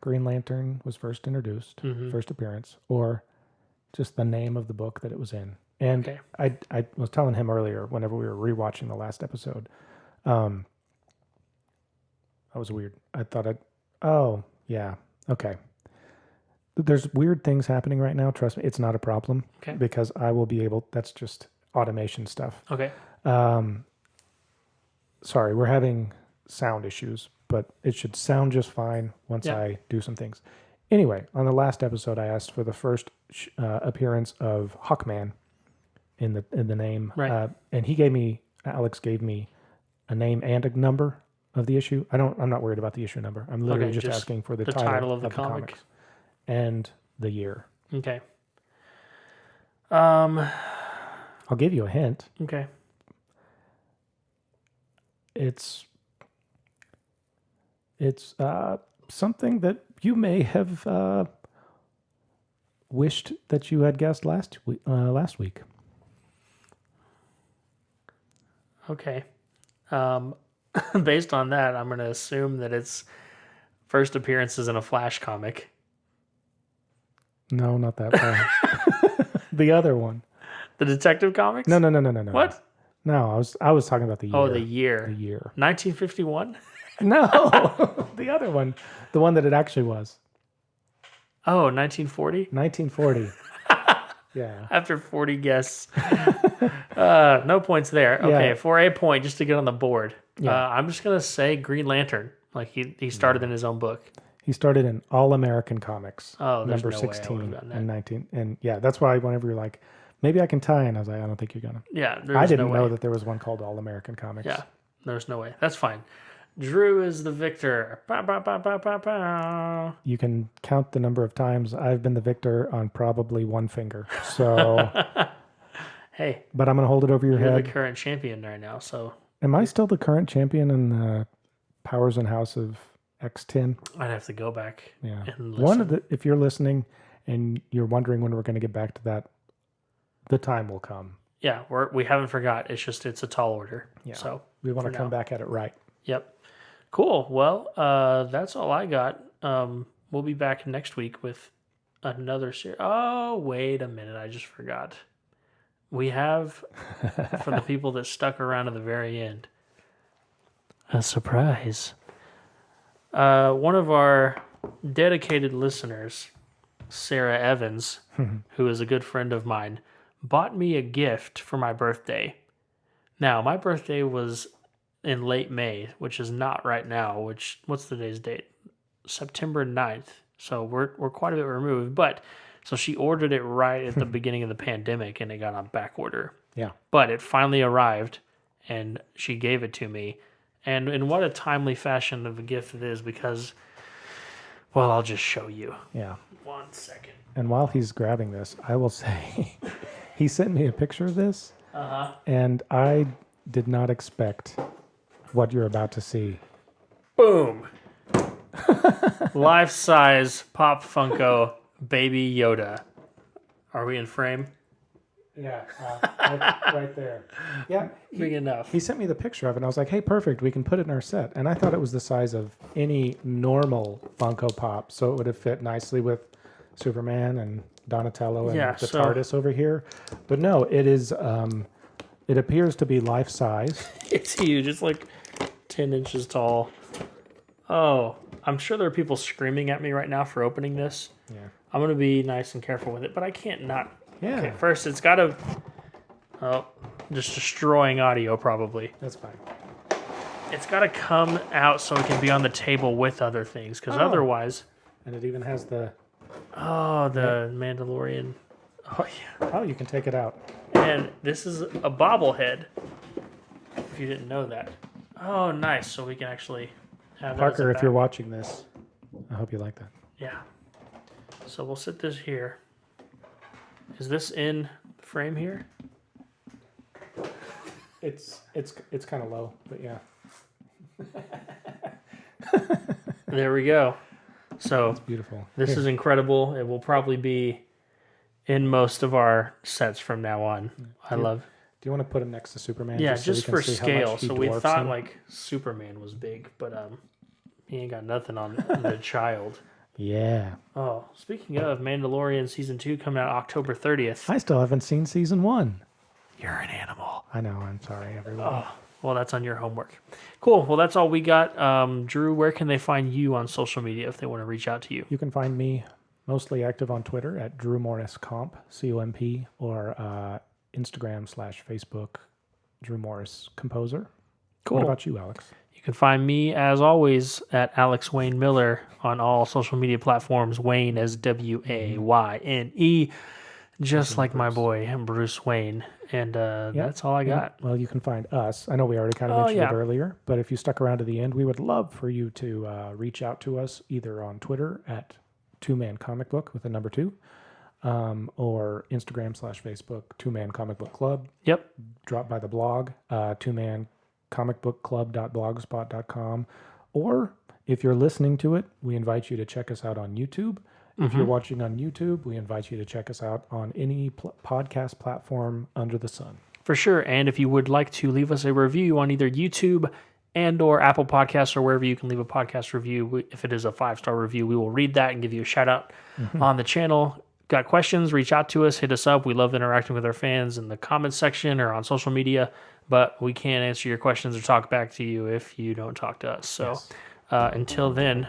Green Lantern was first introduced, first appearance, or just the name of the book that it was in. And I was telling him earlier, whenever we were rewatching the last episode, that was weird. I thought okay. There's weird things happening right now. Trust me, it's not a problem because I will be able, that's just automation stuff. Okay. Sorry, we're having sound issues, but it should sound just fine once I do some things. Anyway, on the last episode, I asked for the first appearance of Hawkman in the name, and Alex gave me a name and a number of the issue. I'm not worried about the issue number. I'm literally just asking for the title of the comic and the year. Okay. I'll give you a hint. Okay. It's something that you may have wished that you had guessed last week. Okay. Based on that, I'm going to assume that its first appearance is in a Flash comic. No, not that one. The other one. The Detective Comics? No. What? No, I was talking about the year. Oh, the year. The year. 1951? No, the other one. The one that it actually was. Oh, 1940? 1940. Yeah. After 40 guesses. No points there. Okay, for a point, just to get on the board. Yeah. I'm just gonna say Green Lantern. Like he started in his own book. He started in All American Comics, Oh, there's number no way I would've 16 gotten that. and 19. And yeah, that's why whenever you're like, maybe I can tie in, I was like, I don't think you're going to. Yeah, I there's didn't no know way. that there was one called All American Comics. Yeah, there's no way. That's fine. Drew is the victor. Ba, ba, ba, ba, ba, ba. You can count the number of times I've been the victor on probably one finger. So, Hey, but I'm going to hold it over your you're head. the current champion right now, so Am I still the current champion in the Powers and House of X10? I'd have to go back Yeah. and One listen. of the, if you're listening and you're wondering when we're going to get back to that, the time will come. Yeah, we haven't forgot. It's just it's a tall order. Yeah. So We want for to come now. back at it right. Yep. Cool. Well, that's all I got. We'll be back next week with another series. Oh, wait a minute. I just forgot. We have, for the people that stuck around to the very end, a surprise. One of our dedicated listeners, Sarah Evans, who is a good friend of mine, bought me a gift for my birthday. Now, my birthday was in late May, which is not right now, what's today's date? September 9th. So we're quite a bit removed, but so she ordered it right at the beginning of the pandemic and it got on back order. Yeah. But it finally arrived and she gave it to me. And in what a timely fashion of a gift it is because, well, I'll just show you. Yeah. 1 second. And while he's grabbing this, I will say he sent me a picture of this. And I did not expect what you're about to see. Boom. Life-size Pop Funko Baby Yoda. Are we in frame? Yeah, right there. Yeah, Big enough. he sent me the picture of it, and I was like, hey, perfect, we can put it in our set. And I thought it was the size of any normal Funko Pop, so it would have fit nicely with Superman and Donatello and Yeah, the so- TARDIS over here. But no, it is, it appears to be life-size. It's huge. It's like 10 inches tall. Oh, I'm sure there are people screaming at me right now for opening this. Yeah. I'm going to be nice and careful with it, but I can't not. Yeah, Okay, first, it's got to. Oh, just destroying audio probably. that's fine. It's got to come out so it can be on the table with other things, because otherwise. And it even has the, Oh, the Mandalorian. Oh, yeah. oh, you can take it out. And this is a bobblehead, if you didn't know that. Oh, nice. So we can actually have that as a Parker, if you're back- watching this, I hope you like that. Yeah. So we'll sit this here. Is this in the frame here? It's kind of low, but yeah. There we go. So Beautiful. this is incredible. It will probably be in most of our sets from now on. I love. Do you want to put him next to Superman? Yeah, so just we can for see how scale. much he So we dwarfs thought him? like Superman was big, but he ain't got nothing on the child. Yeah. Oh, speaking of Mandalorian season 2 coming out October 30th. I still haven't seen season 1. You're an animal. I know. I'm sorry, everyone. Oh, well, that's on your homework. Cool. Well, that's all we got. Drew, where can they find you on social media if they want to reach out to you? You can find me mostly active on Twitter at Drew Morris Comp, COMP, or Instagram/Facebook, Drew Morris Composer. Cool. What about you, Alex? You can find me, as always, at Alex Wayne Miller on all social media platforms. Wayne as WAYNE, just like my boy Bruce Wayne. And that's all I got. Well, you can find us. I know we already kind of Oh, mentioned yeah. it earlier, but if you stuck around to the end, we would love for you to reach out to us either on Twitter at 2Man Comic Book with a number 2, or Instagram/Facebook 2Man Comic Book Club. Yep. Drop by the blog, 2mancomicbookclub.blogspot.com, or if you're listening to it, we invite you to check us out on YouTube. If you're watching on YouTube, we invite you to check us out on any podcast platform under the sun. For sure. And if you would like to leave us a review on either YouTube and or Apple Podcasts or wherever you can leave a podcast review, if it is a 5-star review, we will read that and give you a shout out on the channel. Got questions, reach out to us, hit us up. We love interacting with our fans in the comments section or on social media, but we can't answer your questions or talk back to you if you don't talk to us. So until then,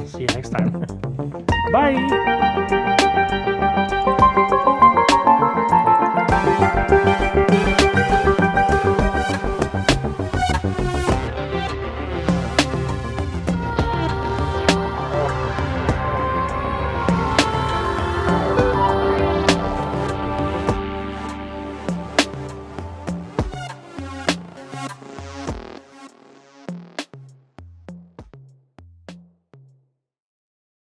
see you next time. Bye.